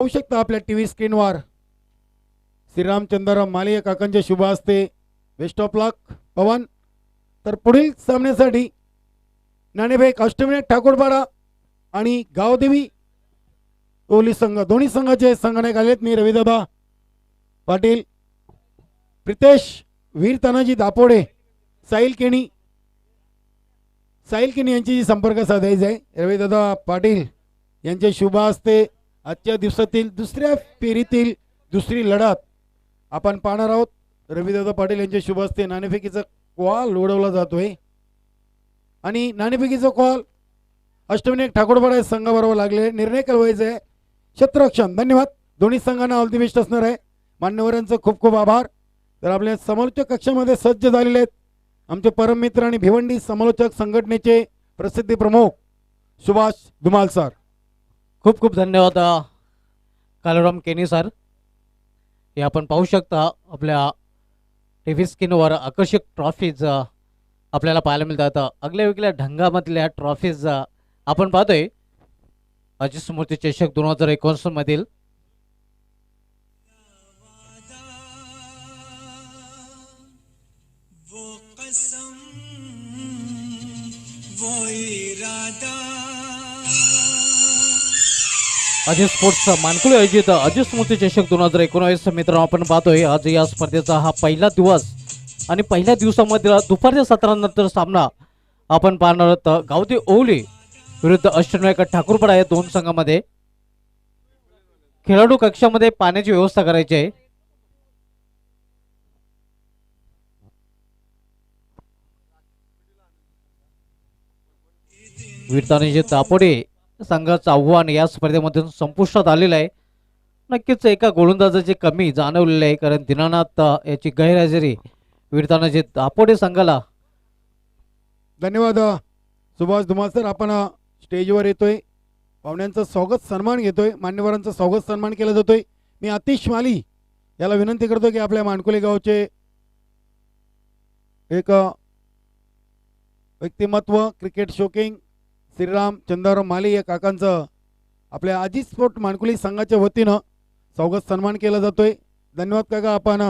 पाहू शकता आपल्या टीव्ही स्क्रीनवर श्रीरामचंद्र माली काकांच्या शुभ हस्ते बेस्ट ऑफ लक पवन. तर पुढील सामन्यासाठी नाणेफेक अष्टविनायक ठाकूरपाडा आणि गावदेवी ओली संघ दोन्ही संघाचे संघनायक आलेत. मी रविदादा पाटील, प्रितेश वीर तानाजी दापोडे, साहिल केणी यांची जी संपर्क साधायचा आहे. रविदादा पाटील यांचे शुभ हस्ते आजच्या दिवसातील दुसऱ्या फेरीतील दुसरी लढत आपण पाहणार आहोत. रविदादा पाटील यांच्या शुभ हस्ते नाणेफेकीचा कॉल उडवला जातोय आणि नाणेफेकीचा कॉल अष्टविनायक ठाकूरपाडा संघाबरोबर लागले. निर्णय कळवायचा आहे क्षेत्ररक्षण. धन्यवाद. दोन्ही संघांना ऑल द बेस्ट असणार आहे. मान्यवरांचं खूप खूप आभार. तर आपल्या समालोचक कक्षामध्ये सज्ज झालेले आहेत आमचे परम मित्र आणि भिवंडी समालोचक संघटनेचे प्रसिद्धी प्रमुख सुभाष धुमाल सर. खूप खूप धन्यवाद कालराम केनी सर. हे आपण पाहू शकता आपल्या टीव्ही स्क्रीनवर आकर्षक ट्रॉफीज आपल्याला पाहायला मिळतात. आगल्या वेगळ्या ढंगामधल्या ट्रॉफीज आपण पाहतोय. अजित स्मृती चषक 2021 मधील अजित स्पोर्ट्स मानकुले आयोजित अजित स्मृती चषक 2019 मित्रांनो आपण पाहतोय. आज या स्पर्धेचा हा पहिला दिवस आणि पहिल्या दिवसामध्ये दुपारच्या सत्रानंतर सामना आपण पाहणार आहोत. गावदेवी ओवली विरुद्ध अष्टविनायक ठाकूरपाडा या दोन संघामध्ये खेळाडू कक्षामध्ये पाण्याची व्यवस्था करायची आहे. वीरतानाजी दापोडे संघाचं आव्हान या स्पर्धेमधून संपुष्टात आलेलं आहे. नक्कीच एका गोलंदाजाची कमी जाणवलेली आहे कारण दीनानाथ याची गैरहजेरी वीरतानाजी दापोडे संघाला. धन्यवाद सुभाष धुमाल सर. आपण स्टेजवर येतोय, पाहुण्यांचं स्वागत सन्मान घेतोय, मान्यवरांचं स्वागत सन्मान केला जातोय. मी आतिश माली याला विनंती करतो की आपल्या मानकुले गावचे एक व्यक्तिमत्व क्रिकेट शौकीन श्रीरामचंद्र माली या काकांचं आपल्या अजित स्पोर्ट मानकुली संघाच्या वतीनं स्वागत सन्मान केला जातोय. धन्यवाद काका. आपण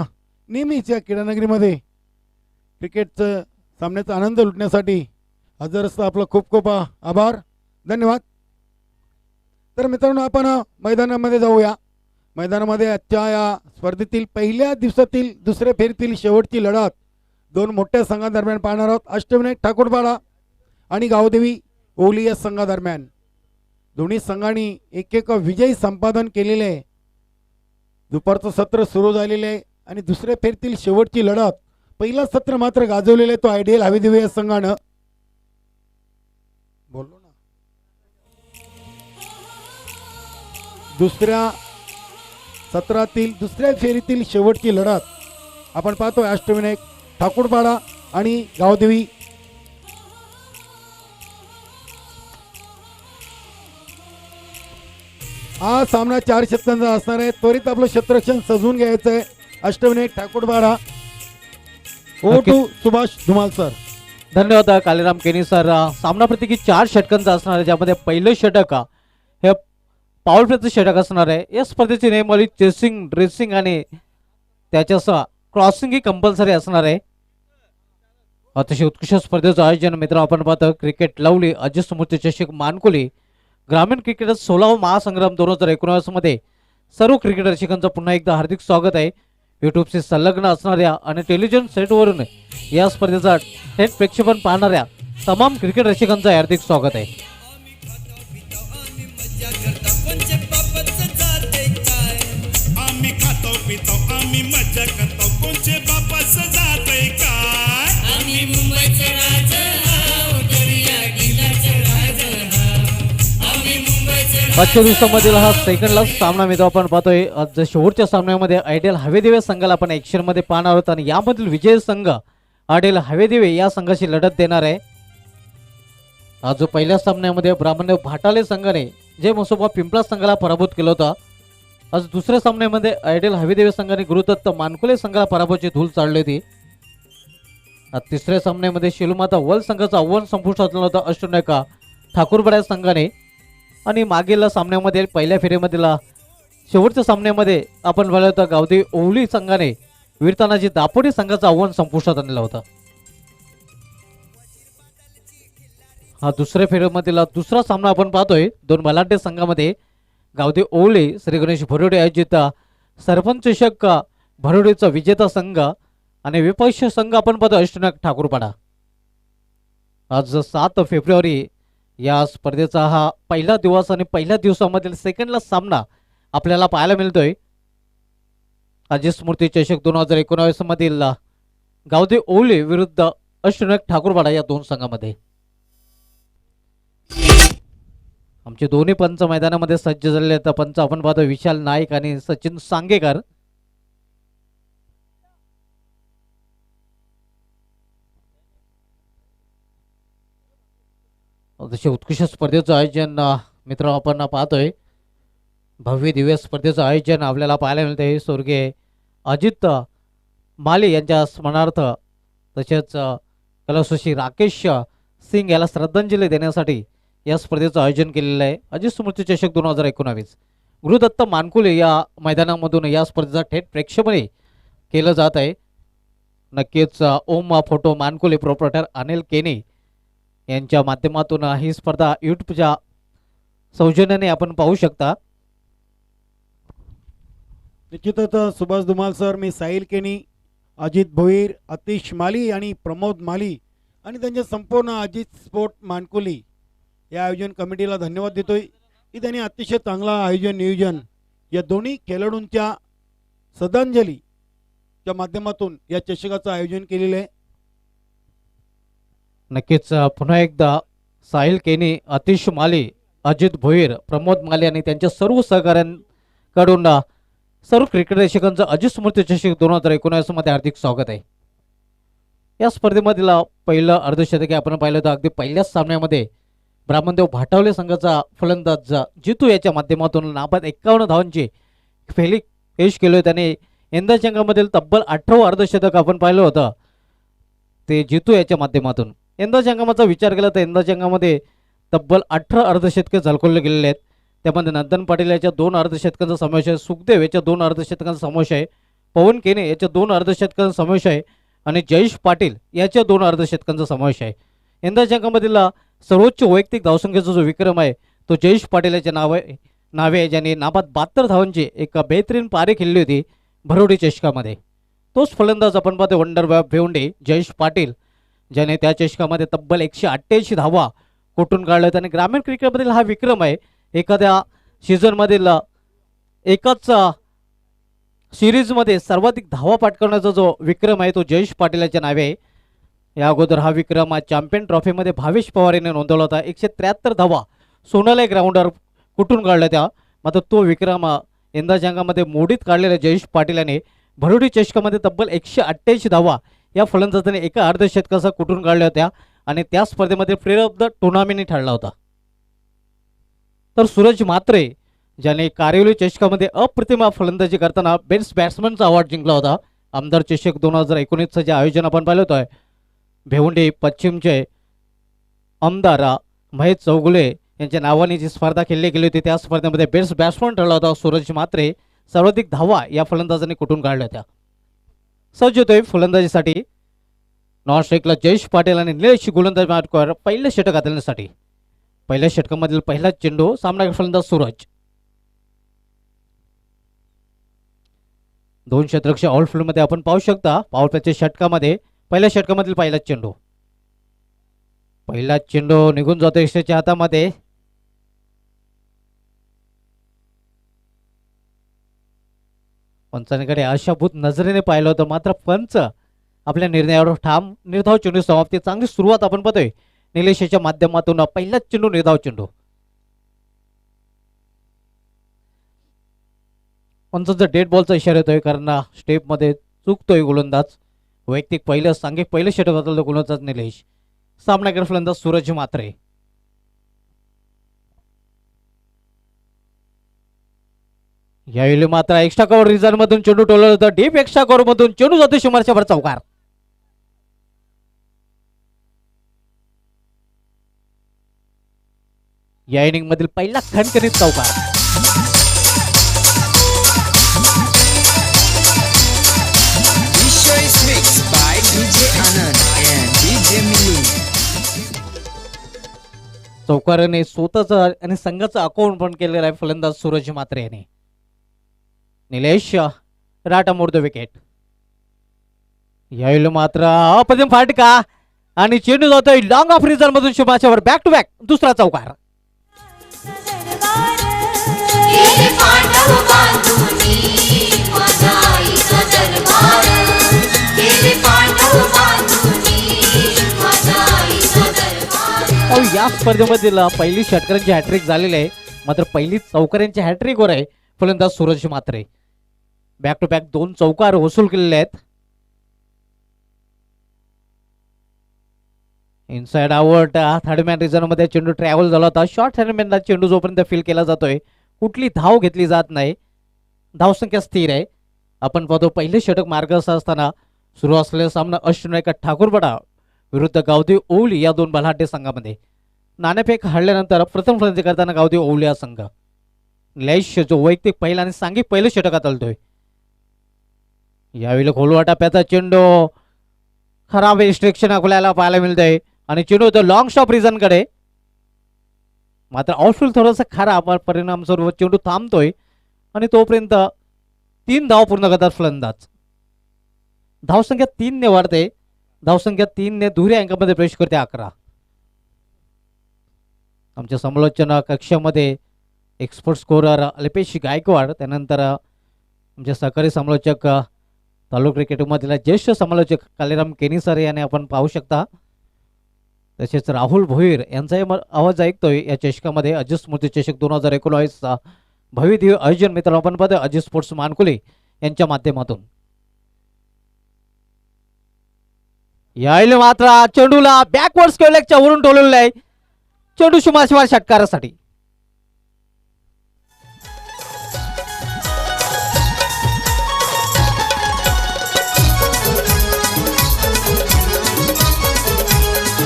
नेहमीच या क्रीडानगरीमध्ये क्रिकेटचं सामन्याचा आनंद लुटण्यासाठी हजर असतं. आपलं खूप खूप आभार. धन्यवाद. तर मित्रांनो आपण मैदानामध्ये जाऊया. मैदानामध्ये आजच्या या स्पर्धेतील पहिल्या दिवसातील दुसऱ्या फेरीतील शेवटची लढत दोन मोठ्या संघादरम्यान पाहणार आहोत. अष्टविनायक ठाकूरपाडा आणि गावदेवी ओवली या संघादरम्यान. दोन्ही संघांनी एक एक विजय संपादन केलेले आहे. दुपारचं सत्र सुरू झालेले आहे आणि दुसऱ्या फेरीतील शेवटची लढत पहिला सत्र मात्र गाजवलेलं आहे तो आयडियल हवेदेवी या संघानं. बोललो ना. दुसऱ्या सत्रातील दुसऱ्या फेरीतील शेवटची लढत आपण पाहतोय अष्टविनायक ठाकूरपाडा आणि गावदेवी. हा सामना 4 षटकांचा असणार आहे. त्वरित आपलं क्षेत्ररक्षण सजवून घ्यायचं आहे. Ashtavinayak Thakurpada. Over to Subhash Dhumal sir. धन्यवाद कालीराम केनी सर. सामना प्रत्येकी 4 षटकांचा असणार आहे ज्यामध्ये पहिलं षटक हे पॉवर प्लेचं षटक असणार आहे. या स्पर्धेची नियमावली चेसिंग ड्रेसिंग आणि त्याच्यासह क्रॉसिंग ही कंपल्सरी असणार आहे. अतिशय उत्कृष्ट स्पर्धेचं आयोजन मित्र आपण पाहतो क्रिकेट लवली अजित स्मृती चषक मानकुली ग्रामीण क्रिकेट 16वा महासंग्राम 2019 मध्ये सर्व क्रिकेट रसिकांचं पुन्हा एकदा हार्दिक स्वागत आहे. युट्यूबशी संलग्न असणाऱ्या आणि टेलिव्हिजन सेटवरून या स्पर्धेचा थेट प्रक्षेपण पाहणाऱ्या तमाम क्रिकेट रसिकांचं हार्दिक स्वागत आहे. आजच्या दिवसामधील हा सेकंड लास्ट सामना मित्र आपण पाहतोय. आज शेवटच्या सामन्यामध्ये आयडियल हवेदेवे संघाला आपण ऍक्शन मध्ये पाहणार आहोत आणि यामधील विजय संघ आयडियल हवेदेवे या संघाशी लढत देणार आहे. आज पहिल्या सामन्यामध्ये ब्राह्मण भाटाले संघाने जे मसोबा पिंपळा संघाला पराभूत केलं होतं. आज दुसऱ्या सामन्यामध्ये आयडियल हवेदेवे संघाने गुरुदत्त मानकुले संघाला पराभवाची धूल चालली होती. तिसऱ्या सामन्यामध्ये शेलूमाता वल संघाचा आव्हान संपुष्टात आणलं होतं अष्टविनायक ठाकूरपाडा संघाने आणि मागील सामन्यामध्ये पहिल्या फेरीमधील शेवटच्या सामन्यामध्ये आपण पाहिलं होतं गावदेवी ओवली संघाने वीरतानाजी दापोडी संघाचं आव्हान संपुष्टात आणलं होतं. हा दुसऱ्या फेरीमधील दुसरा सामना आपण पाहतोय. दोन बलाढ्य संघामध्ये गावदेवी ओवली श्री गणेश भरोडे आयोजित सरपंच चषक भरोडेचा विजेता संघ आणि विपक्ष संघ आपण पाहतो अष्टनाग ठाकूरपाडा. आज 7 फेब्रुवारी या स्पर्धेचा हा पहिला दिवस आणि पहिल्या दिवसामधील सेकंडला सामना आपल्याला पाहायला मिळतोय. अजित स्मृती चषक 2019 मधील गावदेवी ओवली विरुद्ध अष्टनाग ठाकूरपाडा या दोन संघामध्ये. आमचे दोन्ही पंच मैदानामध्ये सज्ज झालेले आहेत. पंच आपण पाहतो विशाल नाईक आणि सचिन सांगेकर. अतिशय उत्कृष्ट स्पर्धेचं आयोजन मित्र आपण पाहतोय. भव्य दिव्य स्पर्धेचं आयोजन आपल्याला पाहायला मिळते. स्वर्गीय अजित माले यांच्या स्मरणार्थ तसेच कलाश्री राकेश सिंग याला श्रद्धांजली देण्यासाठी या स्पर्धेचं आयोजन केलेलं आहे. अजित स्मृती चषक 2019 गुरुदत्त मानकुले या मैदानामधून या स्पर्धेचा थेट प्रेक्षेपणे केलं जात आहे. नक्कीच ओम फोटो मानकुले प्रोप्रायटर अनिल केनी यांच्या माध्यमातून ही स्पर्धा यूट्यूबच्या सौजन्याने आपण पाहू शकता. निश्चितच सुभाष धुमाल सर, मी साहिल केनी, अजित भोईर, अतिश माली आणि प्रमोद माली आणि त्यांच्या संपूर्ण अजित स्पोर्ट मानकुली या आयोजन कमिटीला धन्यवाद देतोय की त्यांनी अतिशय चांगला आयोजन नियोजन या दोन्ही खेळाडूंच्या श्रद्धांजलीच्या माध्यमातून या चषकाचं आयोजन केलेलं आहे. नक्कीच पुन्हा एकदा साहिल केनी, अतिश माली, अजित भोईर, प्रमोद माली आणि त्यांच्या सर्व सहकाऱ्यांकडून सर्व क्रिकेट रसिकांचं अजित स्मृती चषक 2019 मध्ये हार्दिक स्वागत आहे. या स्पर्धेमधील पहिलं अर्धशतक आपण पाहिलं होतं. अगदी पहिल्याच सामन्यामध्ये ब्राह्मणदेव भाटावले संघाचा फलंदाज जितू याच्या माध्यमातून नाबाद 51 धावांची फेली यश केले. त्याने यंदाच्या अंकामधील तब्बल 18 अर्धशतक आपण पाहिलं होतं ते जितू याच्या माध्यमातून. यंदाच्या अंकामाचा विचार केला तर यंदाच्या अंकामध्ये तब्बल 18 अर्धशतके झलकवले गेलेले आहेत. त्यामध्ये नंदन पाटील याच्या 2 अर्धशतकांचा समावेश आहे, सुखदेव याच्या 2 अर्धशतकांचा समावेश आहे, पवन केने याच्या 2 अर्धशतकांचा समावेश आहे आणि जयेश पाटील याच्या 2 अर्धशतकांचा समावेश आहे. यंदाच्या अंकामधील सर्वोच्च वैयक्तिक धावसंख्येचा जो विक्रम आहे तो जयेश पाटील याच्या नावे ज्यांनी नाबाद 72 धावांची एक बेहतरीन पारी खेळली होती भरोडी चषकामध्ये. तोच फलंदाज आपण पाहतो वंडर भेवंडे जयेश पाटील ज्याने त्या चषकामध्ये तब्बल 188 धावा कोटून काढल्या. आणि ग्रामीण क्रिकेटमधील हा विक्रम आहे. एखाद्या सीझनमधील एकाच सिरीजमध्ये सर्वाधिक धावा पाठवण्याचा जो विक्रम आहे तो जयेश पाटील याच्या नावे आहे. या अगोदर हा विक्रम चॅम्पियन ट्रॉफीमध्ये भावेश पवार याने नोंदवला होता. 173 धावा सोनाली ग्राउंडवर कुठून काढल्या त्या. मात्र तो विक्रम यंदाच्या अंकामध्ये मोडीत काढलेल्या जयेश पाटील याने भरोडी चषकामध्ये तब्बल 188 धावा या फलंदाजाने एका अर्धशतकाचा कुठून काढल्या होत्या आणि त्या स्पर्धेमध्ये प्लेयर ऑफ द टुर्नामेंट ठरला होता. तर सूरज म्हात्रे ज्याने कारिवली चषकामध्ये अप्रतिम फलंदाजी करताना बेस्ट बॅट्समनचा अवॉर्ड जिंकला होता. आमदार चषक 2019चं जे आयोजन आपण पाहिलं होतं भेवंडी पश्चिमचे आमदार महेश चौगुले यांच्या नावाने जी स्पर्धा खेळली गेली होती त्या स्पर्धेमध्ये बेस्ट बॅट्समन ठरला होता सूरज म्हात्रे. सर्वाधिक धावा या फलंदाजाने कुठून काढल्या होत्या. सज्ज होतोय फलंदाजीसाठी नॉन स्ट्राईकला जयेश पाटील आणि निलेश गोलंदाज मार्कवर पहिल्या षटक हाताळण्यासाठी. पहिल्या षटकामधील पहिला चेंडू सामना फलंदाज सूरज. 2 षटकाच्या आउटफील्डमध्ये आपण पाहू शकता पॉवर प्लेच्या षटकामध्ये पहिल्या षटकामधील पहिला चेंडू. पहिला चेंडू निघून जातो यक्षच्या हातामध्ये. पंचांकडे आशाभूत नजरेने पाहिलं होतं मात्र पंच आपल्या निर्णयावर ठाम. निर्धाव चेंडू समाप्ती. चांगली सुरुवात आपण पाहतोय निलेशच्या माध्यमातून. पहिलाच चेंडू निर्धाव चेंडू. पंचांचा डेड बॉलचा इशारा येतोय कारण स्टेपमध्ये चुकतोय गोलंदाज. वैयक्तिक पहिलं सांघिक पहिलं षटक होतं गोलंदाज निलेश. सामनागर फलंदाज सूरज म्हात्रे. यावेळी मात्र एक्स्ट्रा कव्हर रिझन मधून चेंडू टोलला होता. डीप एक्स्ट्रा कव्हर मधून चेंडू जातो शिमारच्या भर चौकार. या इनिंग मधील पहिला खणखणीत चौकार. चौकाराने स्वतःचं आणि संघाचं अकाउंट पण केलेलं आहे फलंदाज सूरज म्हात्रे याने. निलेश राटा मोड द विकेट. यावेळी मात्र अप्रतिम फाटका आणि चेंडू जातोय लॉंग ऑफ रिझन मधून शुभाच्यावर बॅक टू बॅक दुसरा चौकार. या स्पर्धेमधील पहिली षटकारांची हॅट्रिक झालेली आहे, मात्र पहिली चौकारांची हॅट्रिकवर आहे फलंदाज Suraj Mhatre. Back to back 2 चौकार वसूल केलेले आहेत. Inside out third man region मध्ये चेंडू ट्रॅव्हल झाला होता. शॉर्ट हँडमॅनला चेंडू जोपर्यंत फील केला जातोय कुठली धाव घेतली जात नाही, धावसंख्या स्थिर आहे. आपण पाहतो पहिले षटक मार्गस्थ असताना सुरू असलेला सामना अष्टनायका ठाकूरपडा विरुद्ध गावदेव ओवली या 2 बलाढ्य संघामध्ये. नाणेफेक हरल्यानंतर प्रथम फलंदाजी करताना गावदेव ओवली हा संघ निलेश जो वैयक्तिक पहिला आणि सांघिक पहिले षटकात आलतोय. यावेळी खोलवा टप्प्याचा चेंडू खराब रिस्ट्रिक्शन आपल्याला पाहायला मिळतंय आणि चेंडू होतो लॉंग शॉप रिझन कडे, मात्र आउटफील्ड थोडंसं खराब परिणाम स्वरूप चेंडू थांबतोय आणि तोपर्यंत 3 धाव पूर्ण करतात फलंदाज. धावसंख्या 3 ने वाढते. धावसंख्या 3 ने दुहेरी अंकामध्ये प्रवेश करते 11. आमच्या समालोचन कक्षामध्ये एक्सपर्ट स्कोरर अल्पेश गायकवाड, त्यानंतर आमचे सहकारी समालोचक तालुका क्रिकेटमधील ज्येष्ठ समालोचक कालीराम केनीसर याने आपण पाहू शकता. तसेच राहुल भोईर यांचाही आवाज ऐकतोय या चषकामध्ये. अजित स्मृती चषक 2019 भव्य दिव्य आयोजन मित्रांनो आपण पाहतोय अजित स्पोर्ट्स मानकुले यांच्या माध्यमातून. यावेळी मात्र चेंडूला बॅकवर्ड स्क्वेअरलेगच्या वरून टोललेला आहे. चेंडू शुभाशिवार षटकारासाठी.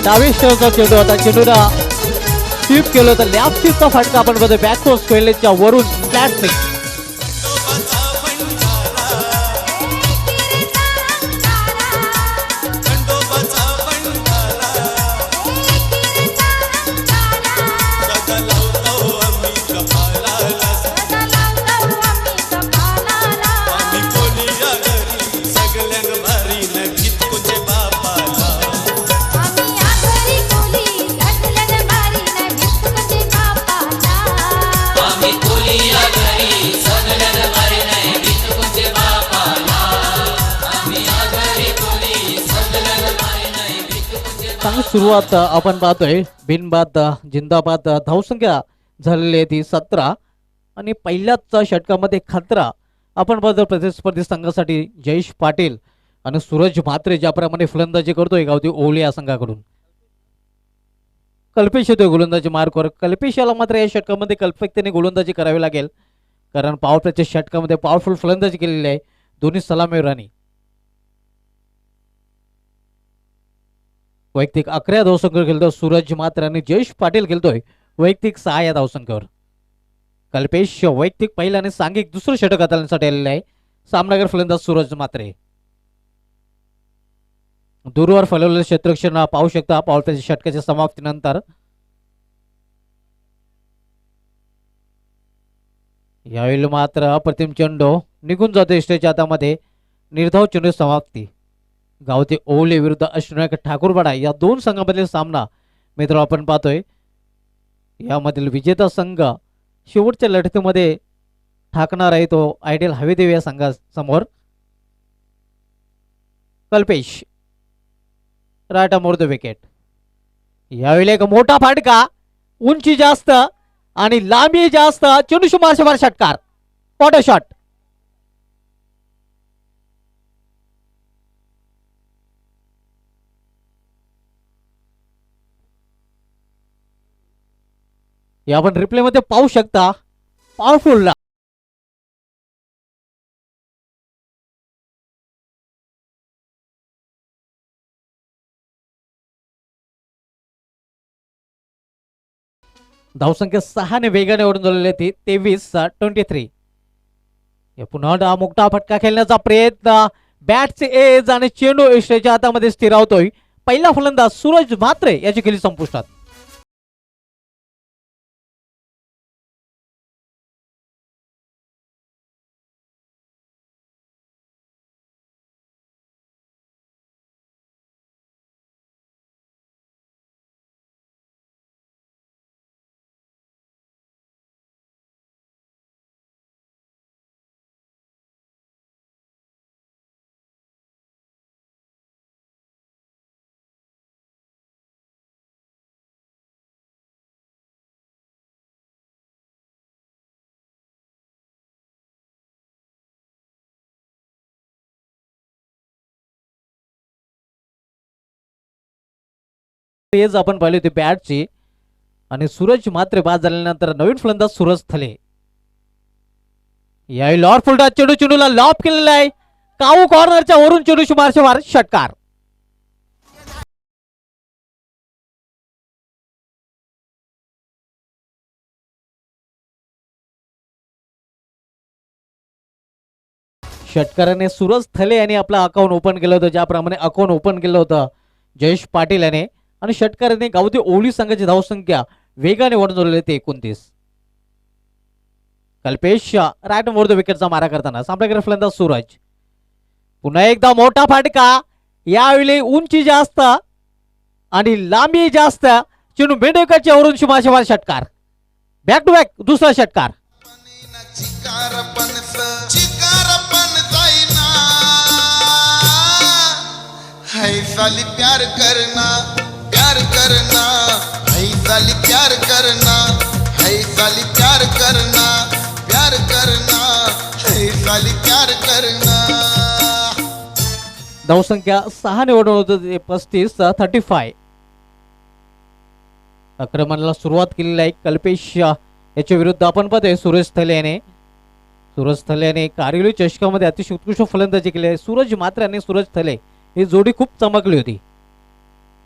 डावी स्टेअरचा चेंडू होता. चेंडूला स्वीप केलं होतं. लेफ्ट स्वीपचा फटका आपण बघतोय बॅकवर्ड स्क्वेअरलेगच्या वरून फ्लॅट स्विंग. चांगली सुरुवात आपण पाहतोय. बिनबाद जिंदाबाद धावसंख्या झालेली आहे ती 17 आणि पहिल्याच षटकामध्ये खतरा आपण पाहतो प्रतिस्पर्धी संघासाठी जयेश पाटील आणि सूरज म्हात्रे ज्याप्रमाणे फलंदाजी करतोय गावदेव ओवली या संघाकडून. कल्पेश येतोय गोलंदाजी मार्कवर. कल्पेश याला मात्र या षटकामध्ये कल्पकतेने गोलंदाजी करावी लागेल, कारण पॉवर प्लेच्या षटकामध्ये पॉवरफुल फलंदाजी केलेली आहे दोन्ही सलामीवीरांनी. वैयक्तिक 11 धावसंख्येवर खेळतो सूरज म्हात्रे आणि जयेश पाटील खेळतोय वैयक्तिक 6 या धावसंख्येवर. कल्पेश वैयक्तिक पहिला आणि सांघिक दुसरं षटक हाताळण्यासाठी आलेलं आहे. सामनागर फलंदाज सूरज म्हात्रे. दूरवर फलवलेलं क्षेत्ररक्षण पाहू शकता पॉवर प्लेच्या षटकाच्या समाप्तीनंतर. यावेळी मात्र अप्रतिम चेंडू निघून जातो इष्टेच्या हातामध्ये. निर्धाव चेंडू समाप्ती. गावदेव ओवली विरुद्ध अष्टनायक ठाकूरवाडा या 2 संघांमधील सामना मित्र आपण पाहतोय. यामधील विजेता संघ शेवटच्या लढतीमध्ये ठाकणार आहे तो आयडियल हवेदेव या संघासमोर. कल्पेश राटा मोड द विकेट. यावेळी एक मोठा फाटका, उंची जास्त आणि लांबी जास्त, चेंडू शुभाशिवार षटकार. What a shot. या आपण रिप्ले मध्ये पाहू शकता. पॉवरफुल धावसंख्या 6 ने वेगाने ओढून झालेली ती 23-23. पुन्हा मोठा फटका खेळण्याचा प्रयत्न. बॅटचे एज आणि चेंडू यष्टीच्या हातामध्ये स्थिरावतोय. पहिला फलंदाज सूरज म्हात्रे याची खेळी संपुष्टात. पेज आपण पाहिली होती बॅटची आणि सूरज मात्र बाद झाल्यानंतर नवीन फलंदाज सूरज थले. यावेळी लॉर फुलटा चेंडूला लॉप केलेला आहे. काऊ कॉर्नरच्या वरून चेंडूशी मार षटकार. षटकाराने सूरज थले यांनी आपलं अकाउंट ओपन केलं होतं. ज्याप्रमाणे अकाउंट ओपन केलं होतं जयेश पाटील याने आणि षटकाराने गावठी ओवली संघाची धावसंख्या वेगाने वाढवली ते 29. कल्पेश राईट मोर द विकेटचा मारा करताना सामनावीर फलंदाज सूरज. पुन्हा एकदा मोठा फाटका. यावेळी उंची जास्त आणि लांबी जास्त. चेंडू मेंढेकरच्या वरून शुभाशेवार षटकार. बॅक टू बॅक दुसरा षटकार. है साली प्यार करना प्यार करना है साली प्यार करना है साली प्यार करना प्यार करना है साली प्यार करना. धावसंख्या 6 निवडून होतं 35-35. आक्रमणाला सुरुवात केलेली आहे कल्पेश याच्या विरुद्ध आपण पाहतोय सूरज थले याने. सूरज थले याने कारगिल चषकामध्ये अतिशय उत्कृष्ट फलंदाजी केली आहे. सूरज मात्र आणि सूरज थले ही जोडी खूप चमकली होती.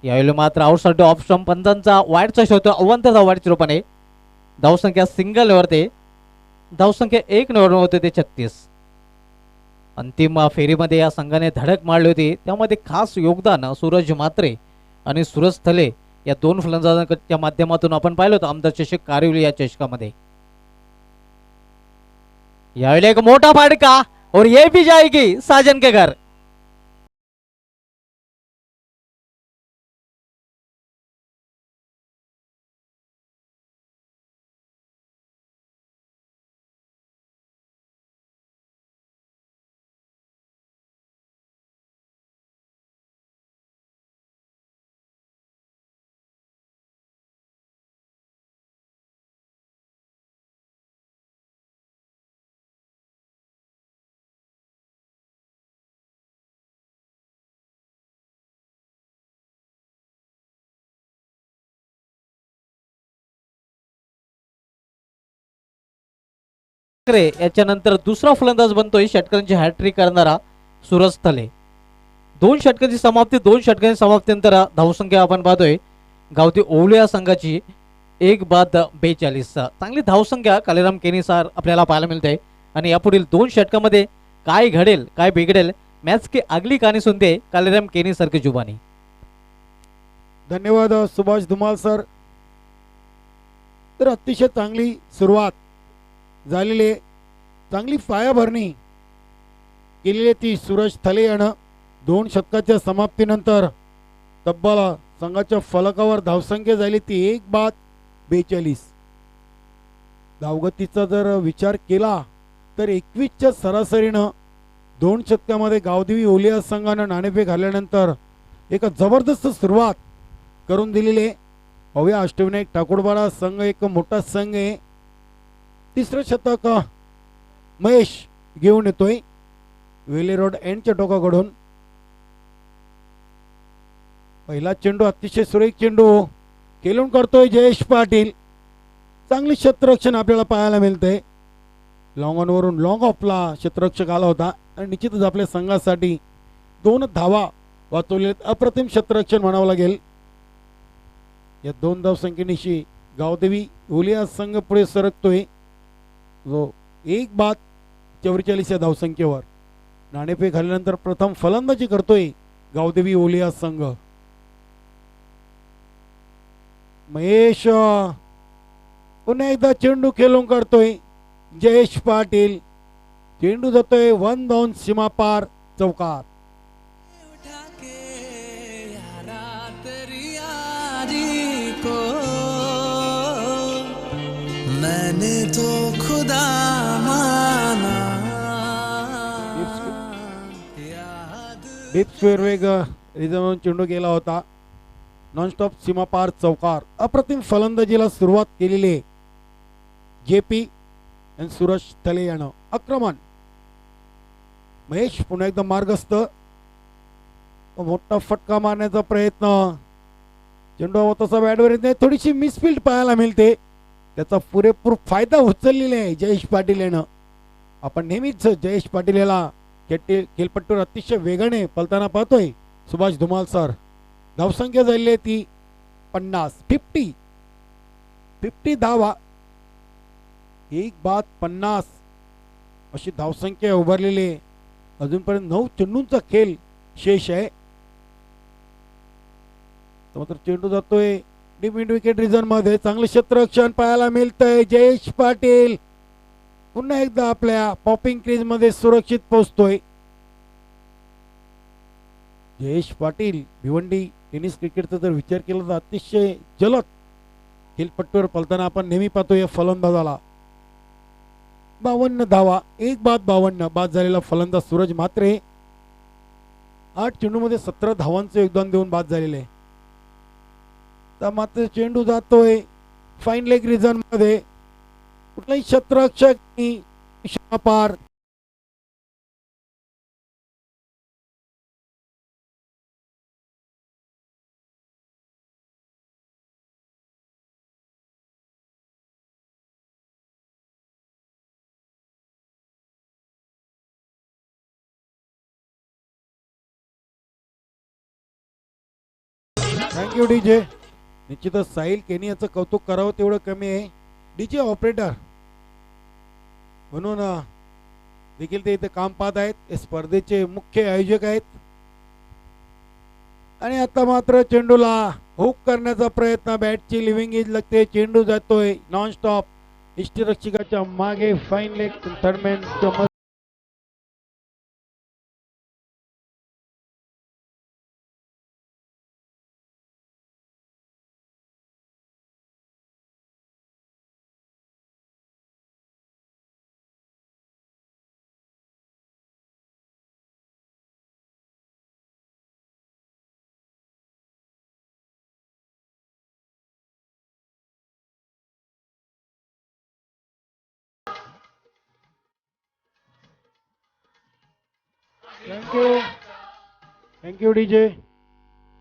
यावेळी मात्र आउटसाइड ऑफ स्टंप पंचांचा वाईटचा शोध अवंत धावाच्या रूपाने धावसंख्या सिंगल वरते. धावसंख्या 1 निवडून होते ते 36. अंतिम फेरीमध्ये या संघाने धडक मारली होती. त्यामध्ये खास योगदान सूरज मात्रे आणि सूरज थले या दोन फलंदाजांच्या माध्यमातून आपण पाहिलं होतं आमदार चषक कारगिल या चषकामध्ये. यावेळी एक मोठा फाटका और ये भी जाएगी साजन के घर. याच्यानंतर दुसरा फलंदाज बनतोय षटकांची हॅट्रिक करणारा सूरज थले. 2 षटकांची समाप्तीनंतर धावसंख्या आपण पाहतोय गावठी ओवलिया संघाची 1/42. चांगली धावसंख्या कालीराम केनी सर आपल्याला पाहायला मिळते. आणि यापुढील 2 षटकामध्ये काय घडेल काय बिघडेल मॅच की अगली कहाणी सुनते कालीराम केनी सर की जुबानी. धन्यवाद सुभाष धुमाल सर. तर अतिशय चांगली सुरुवात झालेली, चांगली पायाभरणी केलेली ती सूरज थले यानं 2 षटकाच्या समाप्तीनंतर तब्बल संघाच्या फलकावर धावसंख्या झाली ती 1/42. धावगतीचा जर विचार केला तर 21च्या सरासरीनं 2 षटकामध्ये गावदेवी ओलिया संघानं नाणेफेक घातल्यानंतर एक जबरदस्त सुरुवात करून दिलेली आहे. पाहूया अष्टविनायक ठाकूरवाडा संघ एक मोठा संघ आहे. तिसरं शतक महेश घेऊन येतोय वेले रोड एंडच्या टोकाकडून. पहिला चेंडू अतिशय सुरेख चेंडू खेळून करतोय जयेश पाटील. चांगली क्षेत्ररक्षण आपल्याला पाहायला मिळते. लॉंग ऑन वरून लॉंग ऑफला क्षेत्ररक्षक आला होता आणि निश्चितच आपल्या संघासाठी 2 धावा वाचवले. अप्रतिम क्षेत्ररक्षण म्हणावं लागेल. या 2 धावसंख्येनिशी गावदेवी ओलिया संघ पुढे सरकतोय जो 1/44 या धावसंख्येवर. नाणेफेक झाल्यानंतर प्रथम फलंदाजी करतोय गावदेवी ओलिया संघ. महेश पुन्हा एकदा चेंडू खेळून करतोय जयेश पाटील. चेंडू जातोय 1 डाऊन सीमा पार चौकार. मैंने तो खुदा माना. डीप स्क्वेअर रिझर्व चेंडू गेला होता. नॉनस्टॉप सीमा पार चौकार. अप्रतिम फलंदाजीला सुरुवात केलेली आहे जेपी आणि सूरज थले यानं. आक्रमण महेश पुन्हा एकदा मार्गस्थ. मोठा फटका मारण्याचा प्रयत्न चेंडू हवा तसा बॅटवर येत नाही, थोडीशी मिसफिल्ड पाहायला मिळते. त्याचा पुरेपूर फायदा उचललेला आहे जयेश पाटील यानं. आपण नेहमीच जयेश पाटील याला खेळपट्टीवर अतिशय वेगाने पलताना पाहतोय. सुभाष धुमाल सर, धावसंख्या झालेली आहे ती 50 धावा, 1 बाद 50 अशी धावसंख्या उभारलेली आहे. अजूनपर्यंत 9 चेंडूंचा खेळ शेष आहे. मात्र चेंडू जातोय डीप मिड विकेट रिझन मध्ये. चांगलं क्षेत्ररक्षण पाहायला मिळतंय. जयेश पाटील पुन्हा एकदा आपल्या पॉपिंग क्रीज मध्ये सुरक्षित पोहोचतोय. जयेश पाटील भिवंडी टेनिस क्रिकेटचा जर विचार केला तर अतिशय जलद खेळपट्टीवर पलताना आपण नेहमी पाहतो. या फलंदाजाला 52 धावा, 1 बाद 52 बाद झालेला फलंदाज सूरज म्हात्रे 8 चेंडूमध्ये 17 धावांचं योगदान देऊन बाद झालेले आहे. तर मात्र चेंडू जातोय फाईन लेग रिझन मध्ये. कुठलाही क्षेत्ररक्षक पार. Thank you DJ. निश्चितच साहिल केनी याचं कौतुक करावं तेवढं कमी आहे. डीजे ऑपरेटर म्हणून देखील ते इथे काम पाहत आहेत. हे स्पर्धेचे मुख्य आयोजक आहेत. आणि आता मात्र चेंडूला हुक करण्याचा प्रयत्न. बॅटची लिव्हिंग एज लागते. चेंडू जातोय नॉन स्टॉप यष्टीरक्षकाच्या मागे फाईन लेग थर्डमॅनच्या थँक्यू डीजे.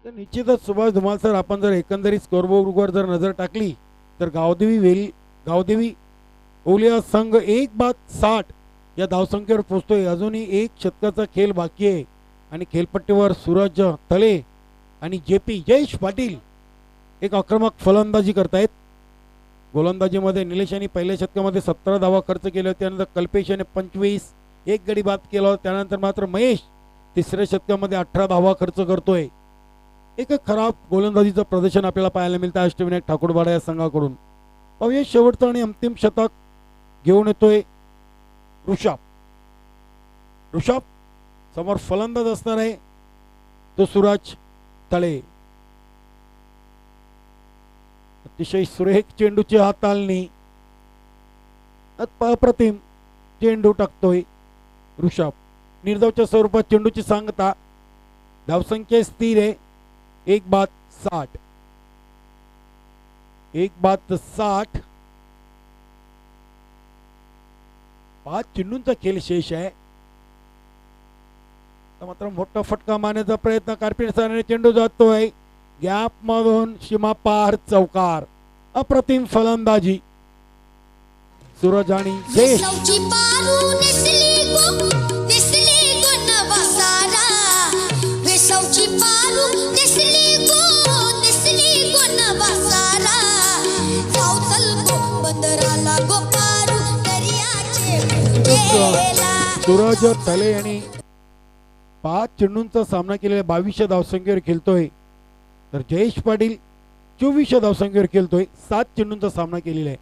तर निश्चितच सुभाष धुमाल सर, आपण जर एकंदरीत स्कोरबोर्डवर जर नजर टाकली तर गावदेवी ओलिया संघ 1 बाद 60 या धावसंख्येवर पोहोचतोय. अजूनही 1 शतकाचा खेळ बाकी आहे. आणि खेळपट्टीवर सूरज तले आणि जयेश पाटील एक आक्रमक फलंदाजी करतायत. गोलंदाजीमध्ये निलेश यांनी पहिल्या शतकामध्ये 17 धावा खर्च केले. त्यानंतर कल्पेश याने 25, 1 गडी बाद केला. त्यानंतर मात्र महेश तिसऱ्या शतकामध्ये 18 धावा खर्च करतोय. एक खराब गोलंदाजीचं प्रदर्शन आपल्याला पाहायला मिळतं अष्टविनायक ठाकूरवाडा या संघाकडून. पाहूया शेवटचं आणि अंतिम शतक घेऊन येतोय ऋषभ समोर फलंदाज असणार आहे तो सूरज तळे. अतिशय सुरेख चेंडूची हाताळणी, अप्रतिम चेंडू टाकतोय ऋषभ. निर्धावच्या स्वरूपात चेंडूची सांगता. धावसंख्या स्थिर आहे 1 बाद 60. 5 चेंडूंचा खेळ शेष आहे. मात्र मोठा फटका मारण्याचा प्रयत्न कार्पेट सराने. चेंडू जातोय गॅप मधून सीमा पार चौकार. अप्रतिम फलंदाजी सूरज आणि जयेश. सूरज तले यांनी 5 चेंडूंचा सामना केलेला 22 धावसंख्येवर खेळतोय. तर जयेश पाटील 24 धावसंख्येवर खेळतोय. 7 चेंडूंचा सामना केलेला आहे.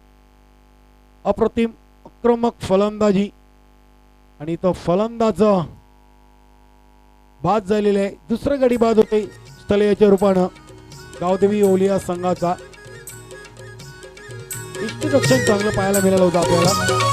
अप्रतिम आक्रमक फलंदाजी आणि तो फलंदाज बाद झालेला आहे. दुसरं गडी बाद होते स्थलयाच्या रूपानं गावदेवी ओलिया संघाचा. यष्टीरक्षण चांगलं पाहायला मिळालं होतं आपल्याला.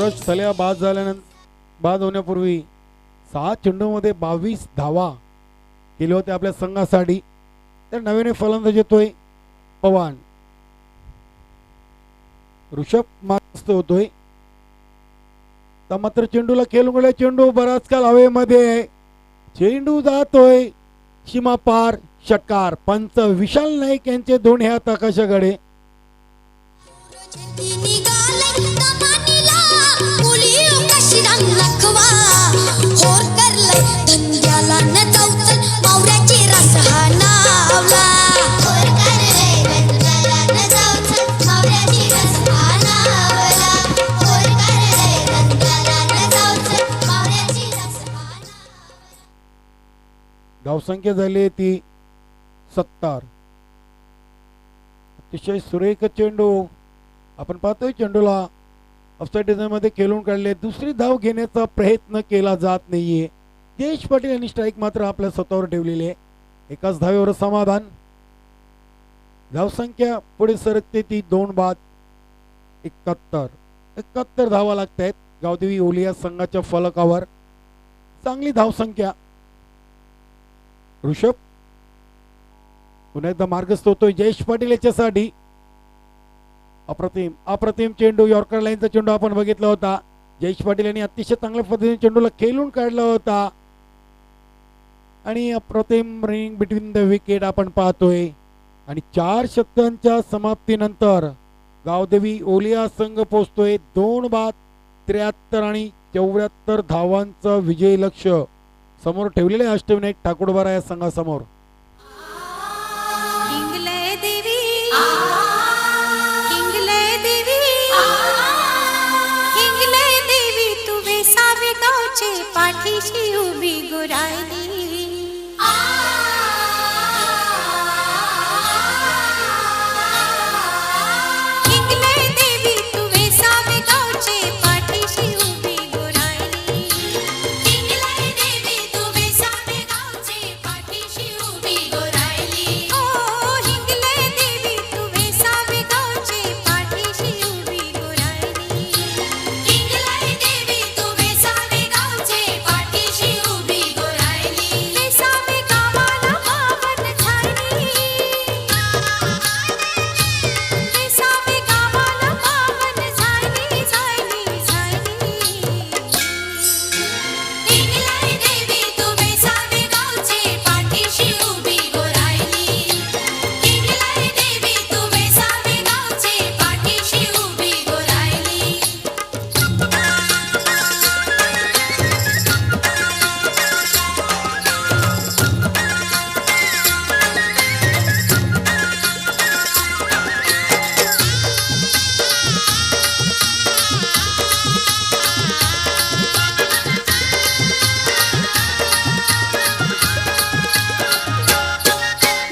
यश थल्या बाद होण्यापूर्वी 6 चेंडूमध्ये 22 धावा केले होते आपल्या संघासाठी. तर नवीन फलंदाज येतोय पवन. ऋषभ मास्त होतोय. तर मात्र चेंडूला खेळून गेला. चेंडू बराच काल हवेमध्ये. चेंडू जातोय सीमा पार. षटकार. पंच विशाल नाईक यांचे दोन हात आकाशाकडे. धावसंख्या झाली ती 70. अतिशय सुरेख चेंडू. आपण पाहतोय चेंडूला ऑफसाईड मध्ये खेळून काढले. दुसरी धाव घेण्याचा प्रयत्न केला जात नाहीये. जयेश पाटील यांनी स्ट्राईक मात्र आपल्या स्वतःवर ठेवलेली आहे. एकाच धावेवर समाधान. धावसंख्या पुढे सरकते ती 2 बाद 71 धावा लागत आहेत गावदेवी ओलिया संघाच्या फलकावर. चांगली धावसंख्या. ऋषभ पुन्हा एकदा मार्गस्थ होतोय जयेश पाटील याच्यासाठी. अप्रतिम चेंडू. यॉर्कर लाईनचा चेंडू आपण बघितला होता. जयेश पाटील यांनी अतिशय चांगल्या पद्धतीने चेंडूला खेळून काढला होता आणि अप्रतिम रनिंग बिटवीन द विकेट आपण पाहतोय. आणि 4 षटकांच्या समाप्तीनंतर गावदेवी ओलिया संघ पोहोचतोय 2 बाद 73 आणि 74 धावांचं विजय लक्ष्य समोर ठेवलेले अष्टविनायक ठाकूरबारा या संघासमोर. पाठीशी उभी गुरायली हिंगले देवी तू वेसावे गावचे पाठीशी उभी गुरायली हिंगले देवी तू वेसावे गावचे पाठीशी उभी गुरायली ओ हिंगले देवी तू वेसावे गावचे पाठीशी उभी गुरायली हिंगले देवी तू वेसावे गावचे पाठीशी उभी गुरायली वेसावे गावाला पावन झाली वेसावे गावाला पावन झाली झाली झाली हिंगले देवी तू वेसावे गावचे पाठीशी उभी गुरायली हिंगले देवी तू वेसावे गावचे पाठीशी उभी गुरायली.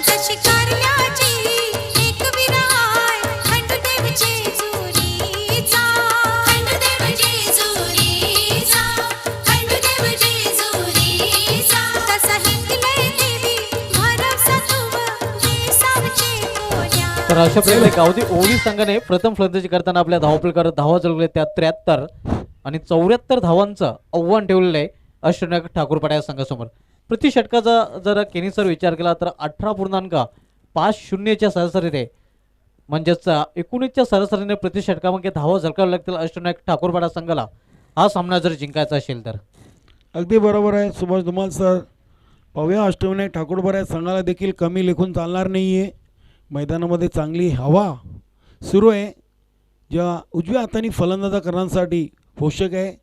जशी कारल्याची एक विराय खंडदेव जेजुरीचा खंडदेव जेजुरीचा खंडदेव जेजुरीचा तसा हिंगले देवी भरवसा तुव वेसावचे मोऱ्या. तर अशा प्रकारे गावदेवी ओली संघाने प्रथम फलंदाजी करताना आपल्या धावपलकार धावा जळवले त्या 73 आणि 74 धावांचं आव्हान ठेवलेलं आहे अष्टविनायक ठाकूरपाडा या संघासमोर. प्रति षटकाचा जर केनी सर विचार केला तर 18.50च्या सरासरीने म्हणजेच 19च्या सरासरीने प्रति षटकामध्ये धावा झळकाव्या लागतील अष्टविनायक ठाकूरपाडा संघाला हा सामना जर जिंकायचा असेल तर. अगदी बरोबर आहे सुभाष धुमाल सर. पाहूया अष्टविनायक ठाकूरबारा या संघाला देखील कमी लेखून चालणार नाही आहे. मैदानामध्ये चांगली हवा सुरू आहे. ज्या उजव्या हाताने फलंदाजा करण्यासाठी पोषक आहे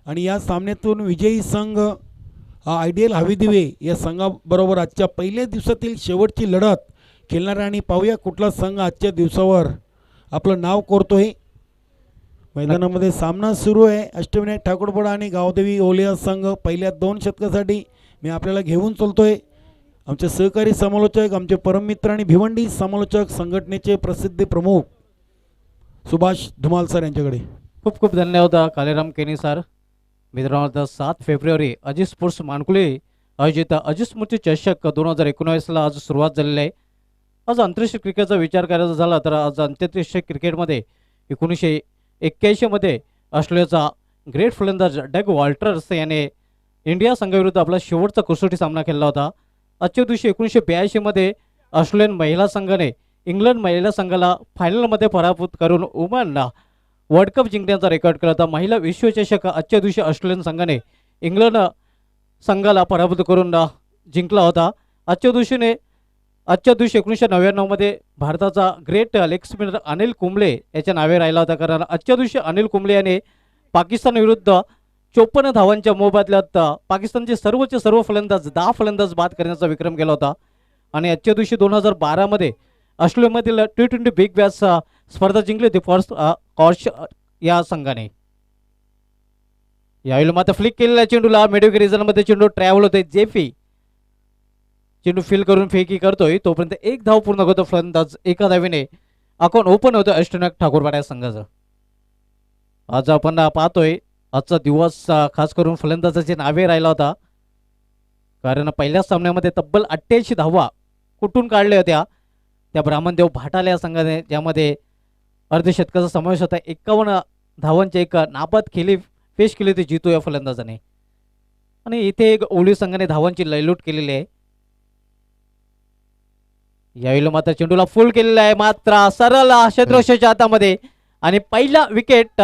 आणि या सामन्यातून विजयी संघ हा आयडियल हवीदिवे या संघाबरोबर आजच्या पहिल्या दिवसातील शेवटची लढत खेळणार आहे. आणि पाहूया कुठला संघ आजच्या दिवसावर आपलं नाव कोरतोय. मैदानामध्ये सामना सुरू आहे. अष्टविनायक ठाकूरपाडा आणि गावदेवी ओलिया संघ पहिल्या 2 षटकासाठी मी आपल्याला घेऊन चलतोय. आमचे सहकारी समालोचक, आमचे परममित्र आणि भिवंडी समालोचक संघटनेचे प्रसिद्धी प्रमुख सुभाष धुमाल सर यांच्याकडे. खूप खूप धन्यवाद कालेराम केनी सर. मित्रांनो 7 फेब्रुवारी अजित स्पोर्ट्स मानकुले आयोजित अजित स्मृती चषक 2019ला आज सुरुवात झालेली आहे. आज आंतरराष्ट्रीय क्रिकेटचा विचार करायचा झाला तर आज आंतरराष्ट्रीय क्रिकेटमध्ये 1981 मध्ये ऑस्ट्रेलियाचा ग्रेट फलंदाज डग वॉल्टर्स याने इंडिया संघाविरुद्ध आपला शेवटचा कसोटी सामना खेळला होता. आजच्या दिवशी 1982 मध्ये ऑस्ट्रेलियन महिला संघाने इंग्लंड महिला संघाला फायनलमध्ये पराभूत करून वुमनला वर्ल्ड कप जिंकण्याचा रेकॉर्ड केला होता. महिला विश्वचषक आजच्या दिवशी ऑस्ट्रेलियन संघाने इंग्लंड संघाला पराभूत करून जिंकला होता. आजच्या दिवशी 1999 मध्ये भारताचा great leg spinner Anil Kumble याच्या नावे राहिला होता. कारण आजच्या दिवशी अनिल कुंबळे याने पाकिस्तान विरुद्ध 54 धावांच्या मोबदल्यात पाकिस्तानचे सर्व फलंदाज 10 फलंदाज बाद करण्याचा विक्रम केला होता. आणि आजच्या दिवशी 2012 मध्ये ऑस्ट्रेलियामधील T20 बिग बॅश स्पर्धा जिंकली होती फॉर्स कॉर्श या संघाने. यावेळी मात्र फ्लिक केलेल्या चेंडूला मिडविकेट रिजनमध्ये चेंडू ट्रॅव्हल होते. जेफी चेंडू फील करून फेकी करतोय तोपर्यंत एक धाव पूर्ण करतो फलंदाज. एका धावेने अकाउंट ओपन होतं अष्टनाग ठाकूरवाडा संघाचं. आज आपण पाहतोय आजचा दिवस खास करून फलंदाजाचे नावे राहिला होता. कारण पहिल्या सामन्यामध्ये तब्बल 88 धावा कुठून काढल्या होत्या त्या ब्राह्मणदेव भाटाला या संघाने, ज्यामध्ये अर्धशतकाचा समावेश होता. 51 धावांचे एक नाबाद खेळी पेश केली होती जितू या फलंदाजाने. आणि इथे एक ओली संघाने धावांची लयलूट केलेली आहे. यावेळी मात्र चेंडूला फुल केलेला आहे मात्र सरळ क्षेत्ररक्षकाच्या हातामध्ये आणि पहिला विकेट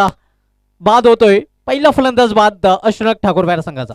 बाद होतोय. पहिला फलंदाज बाद अष्टनाग ठाकूरवाडा संघाचा.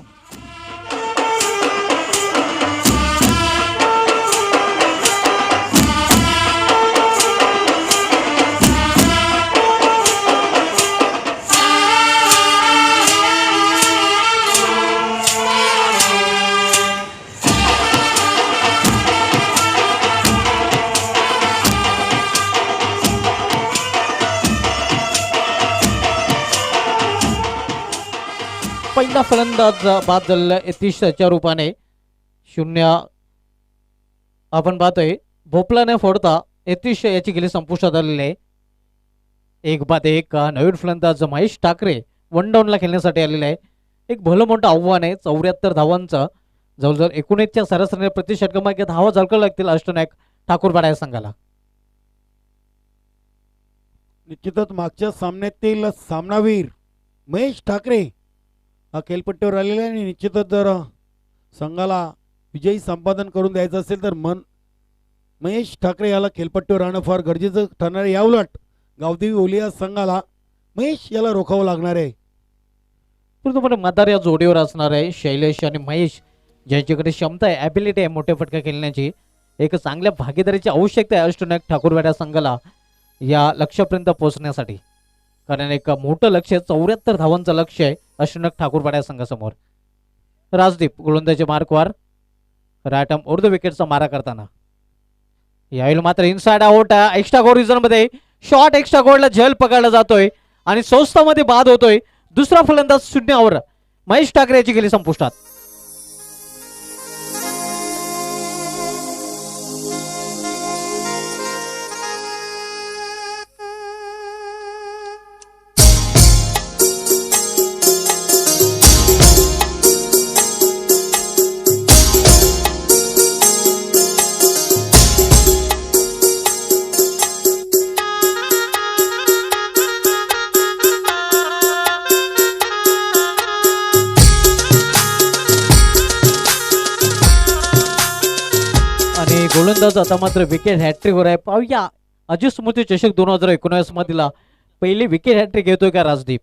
पहिला फलंदाज बाद झालेला 31च्या रूपाने 0. आपण पाहतोय भोपळा फोडता 31 याची गेली संपुष्टात आलेली आहे. 1-1 नवीन फलंदाज महेश ठाकरे वन डाऊनला खेळण्यासाठी आलेला आहे. एक भलं मोठं आव्हान आहे. 74 धावांचं जवळजवळ 19च्या सरासरीने प्रति षटकामागे धावा झळकाव्या लागतील अष्टनाग ठाकूरवाडा या संघाला. निश्चितच मागच्या सामन्यातील सामनावीर महेश ठाकरे हा खेळपट्टीवर आलेला आहे आणि निश्चितच जर संघाला विजयी संपादन करून द्यायचं असेल तर महेश ठाकरे याला खेळपट्टीवर राहणं फार गरजेचं ठरणार आहे. याउलट गावदेवी ओलिया संघाला महेश याला रोखावं लागणार आहे. पूर्णपणे मतदार या जोडीवर असणार आहे. शैलेश आणि महेश ज्यांच्याकडे क्षमता आहे, ॲबिलिटी आहे मोठे फटका खेळण्याची, एक चांगल्या भागीदारीची आवश्यकता आहे अष्टनाग ठाकूरवाडा संघाला या लक्ष्यापर्यंत पोहोचण्यासाठी. कारण एक मोठं लक्ष्य 74 धावांचं लक्ष्य आहे अष्टनाग ठाकूरवाडा संघासमोर. राजदीप गोलंदाजी मार्कवर राईट आर्म उर्ध विकेटचा मारा करताना. यावेळी मात्र इनसाइड आउट एक्स्ट्रा गोल रिझन मध्ये शॉट एक्स्ट्रा गोलला झेल पकडला जातोय आणि स्वस्तामध्ये बाद होतोय. दुसरा फलंदाज 0 महेश ठाकरे याची गेली संपुष्टात. गोलंदाज आता मात्र विकेट हॅट्रिकवर आहे. पाहूया अजित स्मृती चषक 2019 मधला पहिली विकेट हॅट्रिक घेतोय का Rajdeep.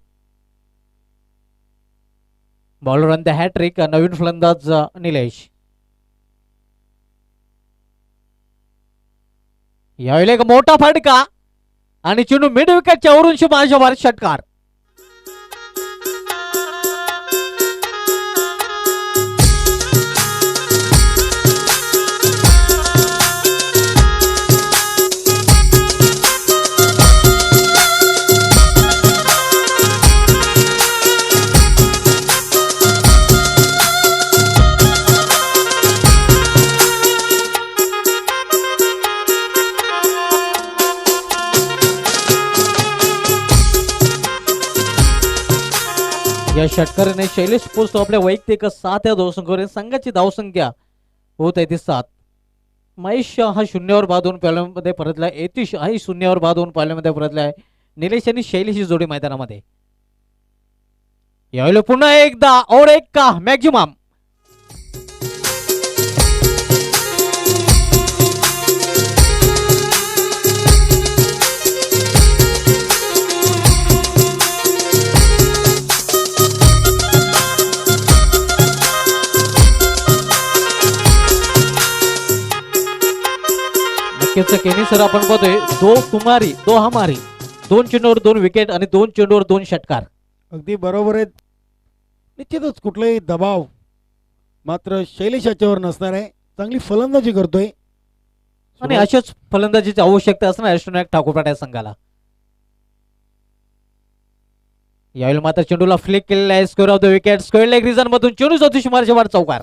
Bowler on the hat trick नवीन फलंदाज निलेश. यावेळी एक मोठा फटका आणि चेंडू मिड विकेटच्या वरून शुभांशु भारत षटकार. या षटकाराने शैलेश पोस्ट आपल्या वैयक्तिक 7 या धावसंख्येवर संघाची धावसंख्या होत आहे ती 7. महेश हा 0 बाद होऊन पहिल्यामध्ये परतला. यतीश हाही 0 बाद होऊन पहिल्यामध्ये परतला आहे. निलेश आणि शैलेश ही जोडी मैदानामध्ये. यावेळी पुन्हा एकदा और एक का मॅक्झिमम नक्कीच केनी सर आपण बघतोय दो तुम्हारी दो हमारी, 2 चेंडूवर 2 विकेट आणि 2 चेंडूवर 2 षटकार. अगदी बरोबर आहे. निश्चितच कुठलाही दबाव मात्र शैलेश याच्यावर नसणार आहे. चांगली फलंदाजी करतोय आणि अशाच फलंदाजीची आवश्यकता असणार अष्टनायक ठाकूरपाटा या संघाला. यावेळी मात्र चेंडूला फ्लिक केलेला आहे. Score off the wicket square leg region मधून चेंडू ज्योतिष मार्च्या वर चौकार.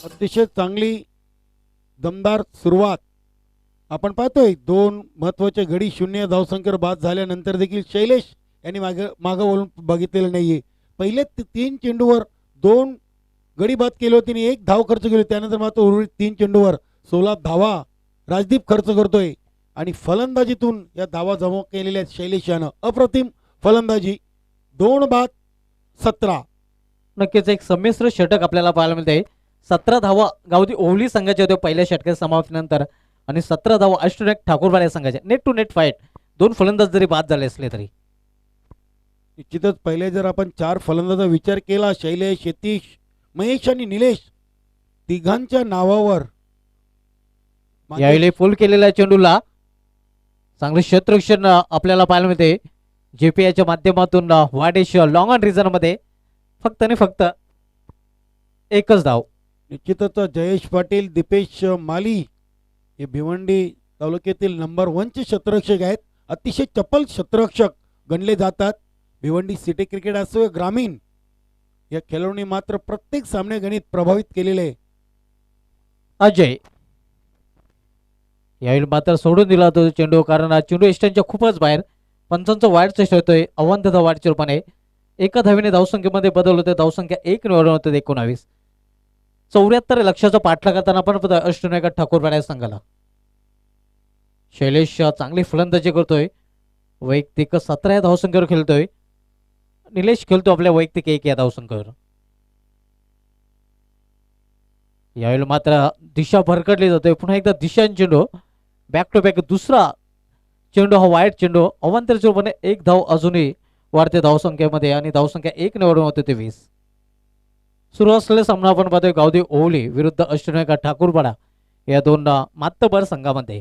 अतिशय चांगली दमदार सुरुवात आपण पाहतोय. 2 महत्वाचे गडी 0 धावसंख्येवर बाद झाल्यानंतर देखील शैलेश यांनी मागं वळून बघितलेलं नाहीये. पहिले 3 चेंडूवर 2 गडी बाद केले होते आणि 1 धाव खर्च केली. त्यानंतर मात्र उर्वरित 3 चेंडूवर 16 धावा राजदीप खर्च करतोय आणि फलंदाजीतून या धावा जमा केलेल्या आहेत शैलेश यानं. अप्रतिम फलंदाजी. 2 बाद 17. नक्कीच एक संमिश्र षटक आपल्याला पाहायला मिळते. 17 धावा गावठी ओवली संघाचे होते पहिल्या षटकाच्या समाप्तीनंतर आणि 17 धावा अष्टनायक ठाकूरपाटा संघाचे. Net to net fight. 2 फलंदाज जरी बाद झाले असले तरी निश्चितच पहिले जर आपण 4 फलंदाजाचा विचार केला शैलेश, यतीश, महेश आणि निलेश तिघांच्या नावावर यावेळी फुल केलेल्या चेंडूला चांगले क्षेत्ररक्षण आपल्याला पाहायला मिळते. जेपीआयच्या माध्यमातून वाडेश लॉंग ऑन रिझन मध्ये फक्त आणि फक्त एकच धाव. निश्चितच जयेश पाटील, दीपेश माली हे भिवंडी तालुक्यातील नंबर 1 चे क्षेत्ररक्षक आहेत. अतिशय चपल क्षेत्ररक्षक गणले जातात. भिवंडी सिटी क्रिकेट असो ग्रामीण या खेळाडूंनी मात्र प्रत्येक सामने गणित प्रभावित केलेले. अजय यावेळी मात्र सोडून दिला तो चेंडू कारण हा चेंडू एस्टनच्या खूपच बाहेर. पंचांचा वाईट चेष्टा होतोय. अवंत वाईट रूपाने एका धावेने धावसंख्येमध्ये बदल होते. धावसंख्या 1 निवडून होते 19. 74 लक्षाचा पाठला करताना पण अष्टनायक ठाकूरपाटा संघाला. शैलेश चांगली फलंदाजी करतोय. वैयक्तिक 17 या धावसंख्येवर खेळतोय. निलेश खेळतो आपल्या वैयक्तिक 1 या धावसंख्येवर. यावेळी मात्र दिशा भरकटली जातोय. पुन्हा एकदा दिशांचा चेंडू बॅक टू बॅक दुसरा चेंडू हा वाईट चेंडू. अवांतरच्या रूपाने 1 धाव अजूनही वाढते धावसंख्येमध्ये आणि धावसंख्या 1 निवडून होते 23. सुरू असलेला सामना आपण पाहतोय गावठी ओवली विरुद्ध अष्टनायक ठाकूरपाटा या 2 मातबर संघामध्ये.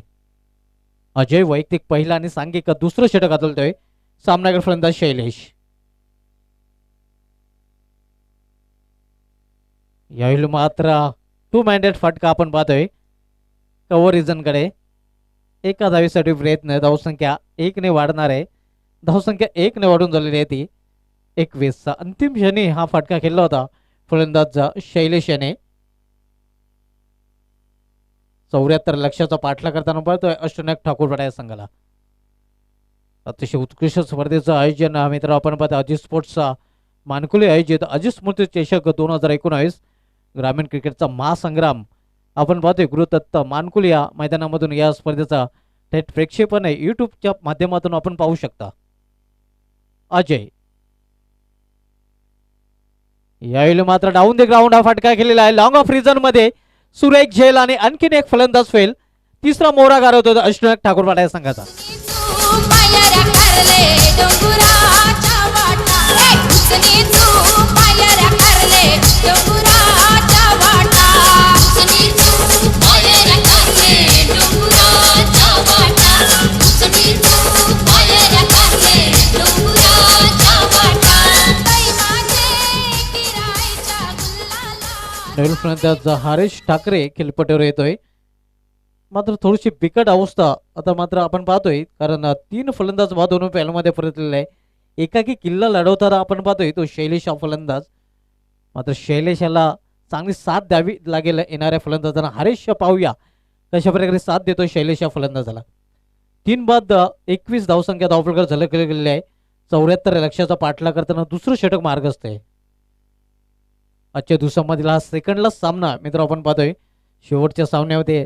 अजय वैयक्तिक पहिला आणि सांघिक दुसरं षटक आदळतोय. सामनाकडे फलंदाज शैलेश. यावेळी मात्र 2 मॅन्डेट फटका आपण पाहतोय कव्हर रिजनकडे. एका धावीसाठी प्रयत्न. धावसंख्या 1 ने वाढणार आहे. धावसंख्या 1 ने वाढून झालेली आहे ती 21. अंतिम क्षणी हा फटका खेळला होता फलंदाज शैलेश याने. 74 लक्षाचा पाठला करताना पाहतोय अष्टनायक ठाकूरपाटा या संघाला. अतिशय उत्कृष्ट स्पर्धेचं आयोजन मित्र आपण पाहतो अजित स्पोर्ट्सचा मानकुले आयोजित अजित स्मृती चषक 2019 ग्रामीण क्रिकेटचा महासंग्राम आपण पाहतोय गुरुदत्त मानकुले या मैदानामधून. या स्पर्धेचा थेट प्रेक्षेपण युट्यूबच्या माध्यमातून आपण पाहू शकता. अजय यावेळी मात्र डाऊन द ग्राउंड हा फटका केलेला आहे. लॉंग ऑफ रिजन मध्ये सुरेख झेल आणि आणखीन एक फलंदाज फेल. तिसरा मोहरा गारवत होता अष्टनायक ठाकूरपाटा या संघाचा. नवीन फलंदाज हरीश ठाकरे खेळपट्टीवर येतोय. मात्र थोडीशी बिकट अवस्था आता मात्र आपण पाहतोय, कारण 3 फलंदाज बाद होऊन पॅनलमध्ये परतलेला आहे. एकाकी किल्ला लढवताना आपण पाहतोय तो शैलेश हा फलंदाज. मात्र शैलेश याला चांगली साथ द्यावी लागेल येणाऱ्या फलंदाजांना. हरेश पाहूया कशा प्रकारे साथ देतो शैलेश या फलंदाजाला. 3 बाद 21 धावसंख्या धावफलकावर झलक गेलेली आहे. 74 लक्षाचा पाठलाग करताना दुसरं षटक मार्गस्थ आहे. आजच्या दिवसामधील हा सेकंडला सामना मित्र आपण पाहतोय. शेवटच्या सामन्यामध्ये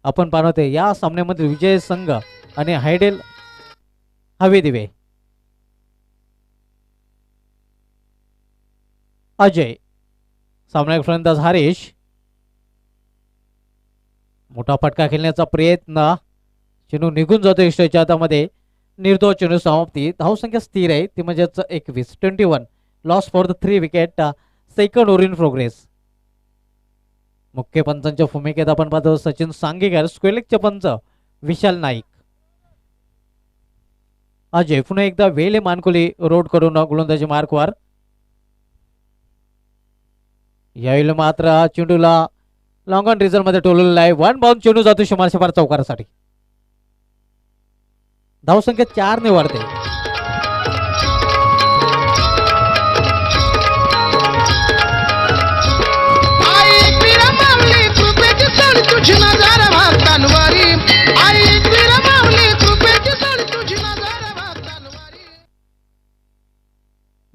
आपण पाहतोय या सामन्यामधील विजय संघ आणि हायडेल हवे दिवे. अजय सामना फलंदाज हरेश. मोठा फटका खेळण्याचा प्रयत्न, चेंडू निघून जातो यष्टीच्या हातामध्ये. निर्धाव चेंडू समाप्ती. धावसंख्या स्थिर आहे ती म्हणजेच 21 loss for the 3 wicket. Second over in progress. मुख्य पंचांच्या भूमिकेत आपण पाहतो सचिन सांगेकर, स्क्वेलेकचे पंच विशाल नाईक. अजय पुन्हा एकदा वेले मानकुली रोड करून गोलंदाजी मार्कवर. यावेळी मात्र चेंडूला लॉंग ऑन रिझल्ट मध्ये टोललेला आहे. 1 बाउंड चेंडू जातो शुमार चौकारासाठी. धावसंख्या 4 ने वाढते.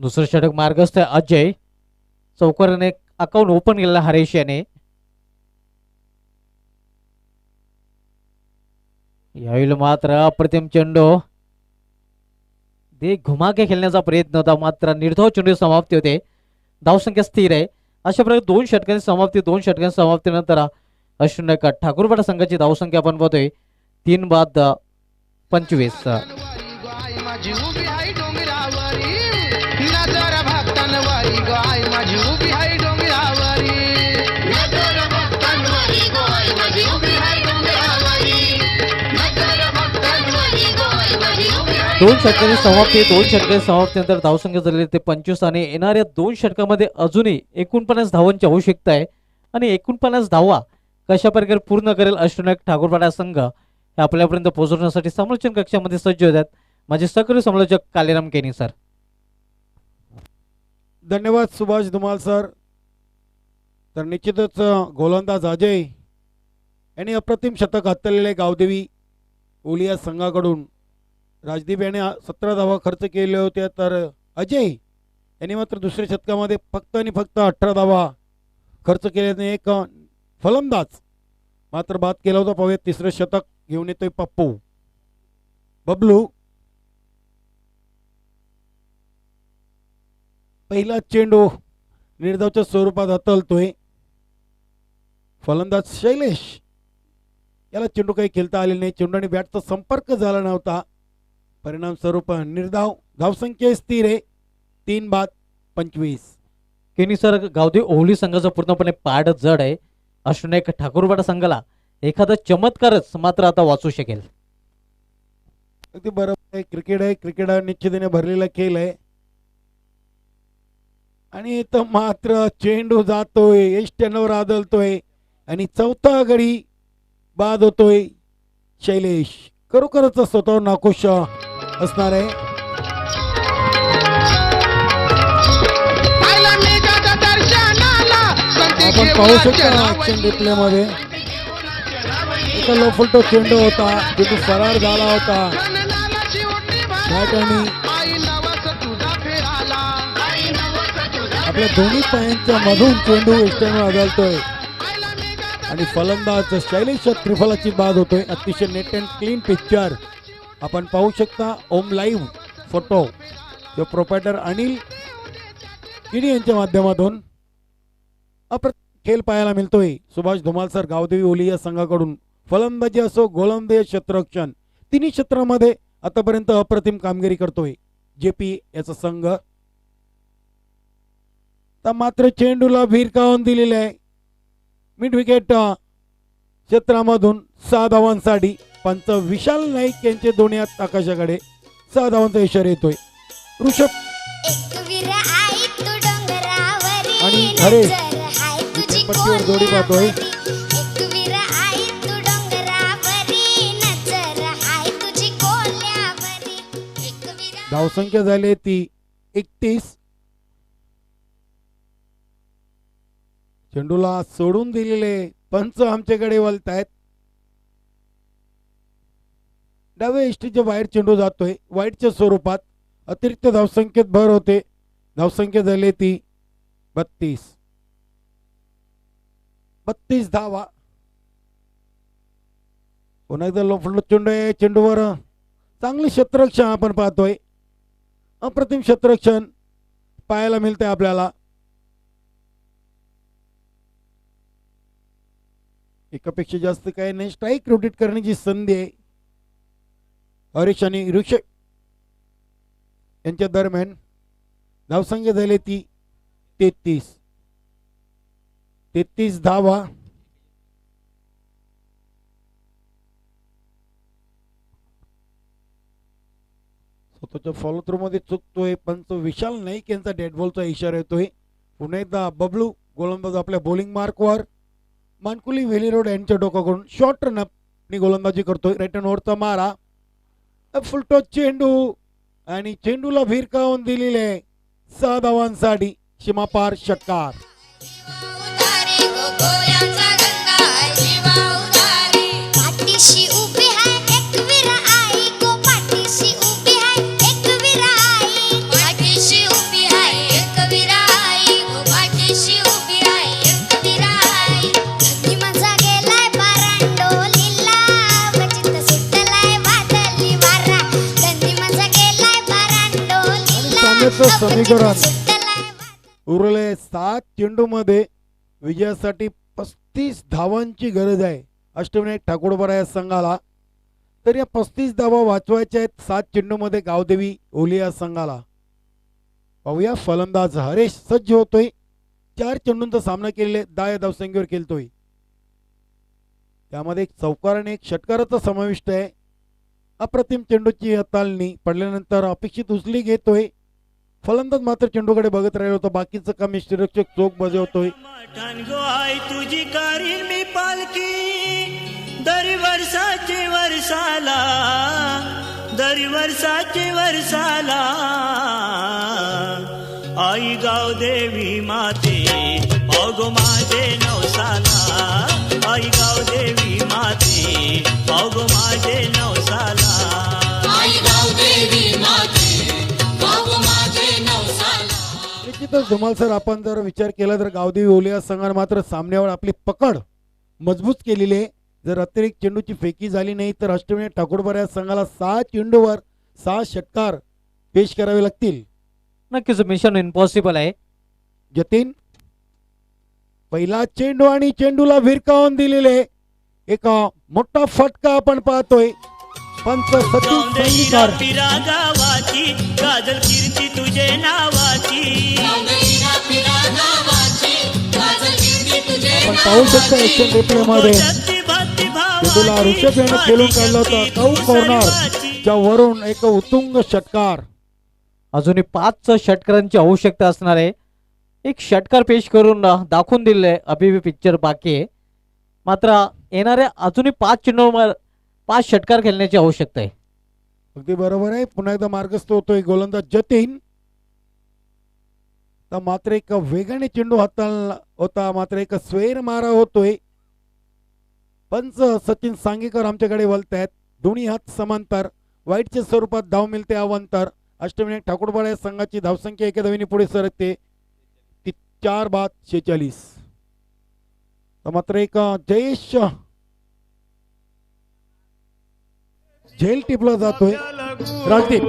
दुसरं षटक मार्गस्थ आहे अजय. चौकाराने अकाउंट ओपन केलेला हरेश याने. यावेळी मात्र अप्रतिम चेंडू दे घुमाके खेळण्याचा प्रयत्न होता, मात्र निर्धाव चेंडू समाप्ती होते. धावसंख्या स्थिर आहे. अशा प्रकारे 2 षटकांची समाप्ती. 2 षटकांची समाप्तीनंतर अश्विन ठाकूरपाडा संघाची धावसंख्या आपण पाहतोय 3 बाद 25. दोन षटकांची समाप्ती. 2 षटकांची समाप्तीनंतर धावसंख्या झालेली ते 25 आणि येणाऱ्या 2 षटकामध्ये अजूनही 49 धावांची आवश्यकता आहे. आणि 49 धावा कशा प्रकारे पूर्ण करेल अश्विन ठाकूरपाडा संघ हे आपल्यापर्यंत पोहोचवण्यासाठी समालोचन कक्षामध्ये सज्ज होतात माझे सहकारी समालोचक कालीराम केनी सर. धन्यवाद सुभाष धुमाल सर. तर निश्चितच गोलंदाज अजय यांनी अप्रतिम शतक हातलेले गावदेवी ओलिया संघाकडून. राजदीप याने 17 धावा खर्च केले होते, तर अजय यांनी मात्र दुसऱ्या शतकामध्ये फक्त आणि फक्त 18 धावा खर्च केल्याने एक फलंदाज मात्र बाद केला होता. पाहूया तिसरं शतक घेऊन येतोय पप्पू बबलू. पहिला चेंडू निर्धावच्या स्वरूपात हाताळतोय फलंदाज शैलेश. याला चेंडू काही खेळता आले नाही. चेंडू आणि बॅटचा संपर्क झाला नव्हता. परिणाम स्वरूप निर्धाव. धावसंख्या स्थिर आहे 3 बाद 25. केनी सर गावदेवी ओहली संघाचा पूर्णपणे पाड जड आहे. अश्विन ठाकूरपाडा संघाला एखादा चमत्कारच मात्र आता वाचू शकेल. अगदी बरोबर आहे. क्रिकेट आहे. क्रिकेट हा निश्चितीने भरलेला खेळ आहे. आणि इथं मात्र चेंडू जातोय एष्ट्यांवर आदळतोय आणि चौथा गडी बाद होतोय शैलेश. खरोखरच स्वतःवर नाखुश असणार आहे. आपण पाहू शकता ऍक्शन रिप्ले मध्ये एका लोफलटो चेंडू होता. चेंडू फरार झाला होता. बॅट आणि आपल्या दोन्ही पायांच्या मधून चेंडू एष्ट्यांवर आदळतोय आणि फलंदाज शैलेश त्रिफलाची बाद होतोय. अतिशय नेट अँड क्लीन पिक्चर आपण पाहू शकता. ओम लाईव्ह फोटो जो प्रोपायटर अनिल किडी यांच्या माध्यमातून खेळ पाहायला मिळतोय. सुभाष धुमाल सर गावदेवी ओली या संघाकडून फलंदाजी असो गोलंदाजी क्षेत्ररक्षण तिन्ही क्षेत्रामध्ये आतापर्यंत अप्रतिम कामगिरी करतोय जेपी याचा संघ. तर मात्र चेंडूला भिरकावून दिलेले आहे. मिड विकेट क्षेत्रामधून 6 धावांसाठी पंच विशाल नाईक यांचे दोन्ही हात आकाशाकडे. 6 धावांचा इशारा येतोय. ऋषभ आणि हरेश पट्टीवर जोडी पाहतोय. धावसंख्या झाली ती 31. चेंडूला सोडून दिलेले पंच आमच्याकडे वळत आहेत. डाव्या इष्टीच्या बाहेर चेंडू जातोय वाईटच्या स्वरूपात. अतिरिक्त धावसंख्येत भर होते. धावसंख्या झाली ती 32. 32 धावा. पुन्हा एकदा लोफंड चेंडू आहे. चेंडूवर चांगले क्षेत्ररक्षण आपण पाहतोय. अप्रतिम क्षेत्ररक्षण पाहायला मिळते आपल्याला. एकापेक्षा जास्त काही नाही. स्ट्राईक रोटेट करण्याची संधी आहे. हरीश आणि ऋषभ यांच्या दरम्यान. धावसंख्या झाली ती 33. 33 धावा. स्वतःच्या फॉलो थ्रू मध्ये चुकतोय पंच विशाल नाईक यांचा डेड बॉलचा इशारा येतोय. पुन्हा एकदा बबलू गोलंदाज आपल्या बॉलिंग मार्कवर. मानकुली व्हेली रोड यांच्या डोकाकडून शॉर्ट रनअप गोलंदाजी करतोय. राईट हँड ओव्हरचा मारा. फुलटॉस चेंडू आणि चेंडूला भिरकावून दिलेले 6 धावांसाठी सीमापार षटकार. उतारे गोकुळाचा गंगा जीवा उतारे पाठीशी उभी आहे एक वीर आई गो पाठीशी उभी आहे एक वीर आई पाठीशी उभी आहे एक वीर आई गो पाठीशी उभी आहे एक वीर आई धनी माझा गेलाय परांडोलीला वचित सुटलाय वादळी वारा धनी माझा गेलाय परांडोलीला सामन्याचं समीकरण सुटलाय उरले 7 चेंडूमध्ये विजयासाठी 35 धावांची गरज आहे अष्टविनायक ठाकूरबारा या संघाला. तर या 35 धावा वाचवायच्या आहेत 7 चेंडूमध्ये गावदेवी ओली या संघाला. पाहूया फलंदाज हरेश सज्ज होतोय. 4 चेंडूंचा सामना केलेले 10 धावसंख्येवर खेळतोय. त्यामध्ये एक चौकार आणि एक षटकाराचा समाविष्ट आहे. अप्रतिम चेंडूची हाताळणी पडल्यानंतर अपेक्षित उचली घेतोय. फलंदाज मात्र चेंडूकडे बघत राहिलो होतो. बाकीचं काम निष्ठरक्षक चोख बजावतोय. माठान गो आई तुझी कारी मी पालखी दरी वर्षाचे वर्षाला दरी वर्षाचे वर्षाला आई गाव देवी माते पावगो माझे नवसाला आई गाव देवी माते पावगो माझे नवसाला आई गाव देवी माते बाबू माझे नवसाला. निश्चितच धुमाल सर आपण जर विचार केला तर गावदेवी ओलिया संघाने मात्र सामन्यावर आपली पकड मजबूत केलेली आहे. जर अतिरिक्त चेंडूची फेकी झाली नाही तर अष्टविनायक ठाकूरबारा या संघाला 6 चेंडूवर 6 षटकार पेश करावे लागतील. नक्कीच मिशन इम्पॉसिबल आहे. जतीन पहिला चेंडू आणि चेंडूला भिरकावून दिलेले एक मोठा फटका आपण पाहतोय. पंच सचिन संगीकर पिरा गावाची गाजल कीर्ती तुझे नावाची आपण पाहू शकतो एक्शन रिप्ले मध्ये चेंडूला ऋषभ याने खेळून काढलं होतं. कौ कॉर्नरच्या वरून एक उत्तुंग षटकार. अजूनही 5 षटकारांची आवश्यकता असणार आहे. एक षटकार पेश करून दाखवून दिले अभिवी पिक्चर बाकी आहे. मात्र येणाऱ्या अजूनही 5 चेंडूवर 5 षटकार खेळण्याची आवश्यकता आहे. अगदी बरोबर आहे. पुन्हा एकदा मार्गस्थ होतोय गोलंदाज जतीन. तर मात्र एक वेगाने चेंडू हाताळला होता. मात्र एक स्वेर मारा होतोय. पंच सचिन सांगेकर आमच्याकडे वळत आहेत. दोन्ही हात समांतर वाईटच्या स्वरूपात धाव मिळते अवांतर. अष्टविनायक ठाकूरबारा या संघाची धावसंख्या एका धावीने पुढे सरकते ती 4-46. तर मात्र एक जयेश झेल टिपला जातोय. राजदीप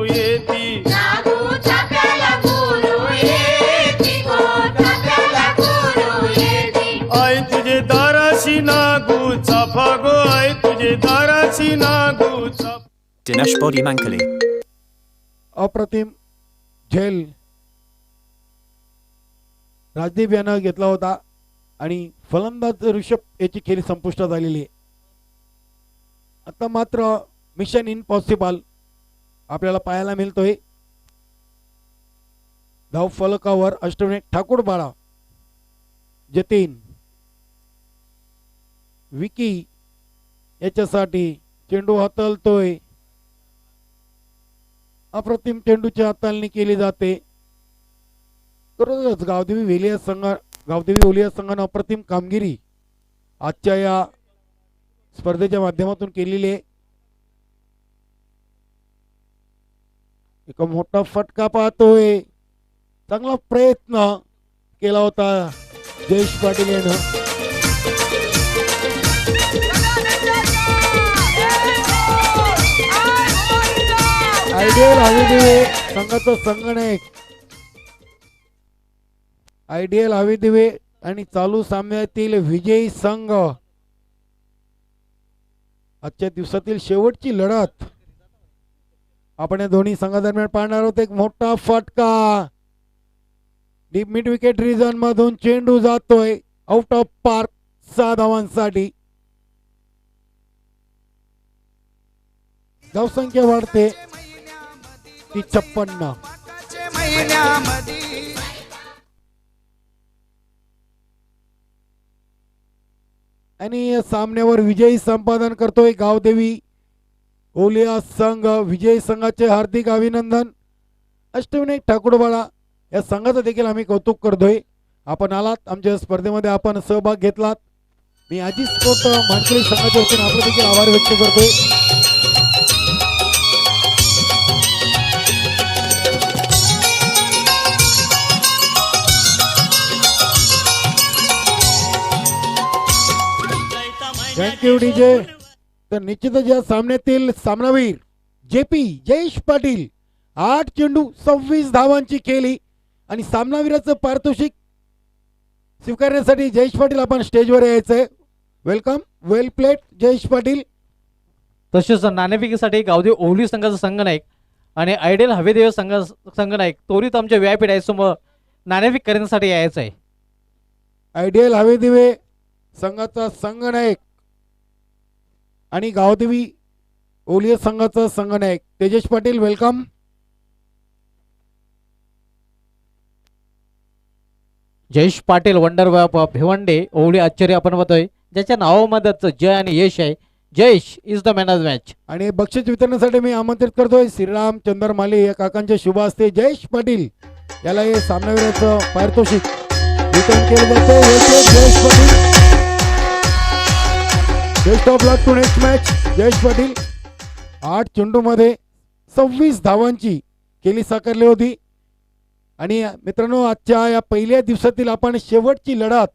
आई तुझे दाराशी नागू चाफा गो आई तुझे दाराशी नागू चाफा. Dinesh Bodhi Mankali. अप्रतिम झेल राजदीप यानं घेतला होता आणि फलंदाज ऋषभ याची खेळी संपुष्टात आलेली आहे. आता मात्र मिशन इम्पॉसिबल आपल्याला पाहायला मिळतोय. धाव फलकावर अष्टविनायक ठाकूरबारा जतीन विकी याच्यासाठी चेंडू हाताळतोय. अप्रतिम चेंडूची हाताळणी केली जाते. खरोखरच गावदेवी ओलिया संघानं अप्रतिम कामगिरी आजच्या या स्पर्धेच्या माध्यमातून केलेली आहे. एक मोठा फटका पाहतोय. चांगला प्रयत्न केला होता जयेश पाटील यानं. आयडियल हवीदिवे संघाचा संगणक आयडियल हवीदिवे आणि चालू सामन्यातील विजयी संघ आजच्या दिवसातील शेवटची लढत आपण या दोन्ही संघादरम्यान पाहणार आहोत. एक मोठा फटका डीप मिड विकेट रिजन मधून चेंडू जातोय आउट ऑफ पार्क 6 धावांसाठी. धावसंख्या वाढते ती 56. आणि या सामन्यावर विजयी संपादन करतोय गावदेवी ओलिया संघ. विजयी संघाचे हार्दिक अभिनंदन. अष्टविनायक ठाकूरवाडा या संघाचं देखील आम्ही कौतुक करतोय. आपण आलात आमच्या स्पर्धेमध्ये, आपण सहभाग घेतलात. मी अजित स्पोर्ट मानकरी संघाच्या वतीने आपलं देखील आभार व्यक्त करतोय. Thank you DJ. तर निश्चितच या सामन्यातील सामनावीर जेपी जयेश पाटील 8 चेंडू 26 धावांची केली आणि सामनावीराचं पारितोषिक स्वीकारण्यासाठी जयेश पाटील आपण स्टेजवर यायचंय. वेलकम, वेल प्लेट जयेश पाटील. तसेच नाणेफेकीसाठी गावदेवी ओवली संघाचा संघनायक आणि आयडियल हवेदेव संघनायक त्वरित आमच्या व्यापीठ समोर नाणेफेक करण्यासाठी यायचं आहे. आयडियल हवेदिवे संघाचा संघनायक आणि गावदेवी ओलिया संघाचा संघनायक तेजस पाटील, वेलकम. जयेश पाटील वंडर भिवंडे ओवली आश्चर्य आपण बघतोय, ज्याच्या नावामध्येच जय आणि यश आहे. Jayesh is the man of the match. आणि बक्षीस वितरणासाठी मी आमंत्रित करतोय श्रीराम चंद्रमाले या काकांच्या शुभ हस्ते जयेश पाटील याला हे सामनावीराचं पारितोषिक वितरण केलं जातं. Jayesh Patil, best of luck to next match. Jayesh Patil 8 चेंडूमध्ये 26 धावांची केली साकारली होती. आणि मित्रांनो, आजच्या या पहिल्या दिवसातील आपण शेवटची लढत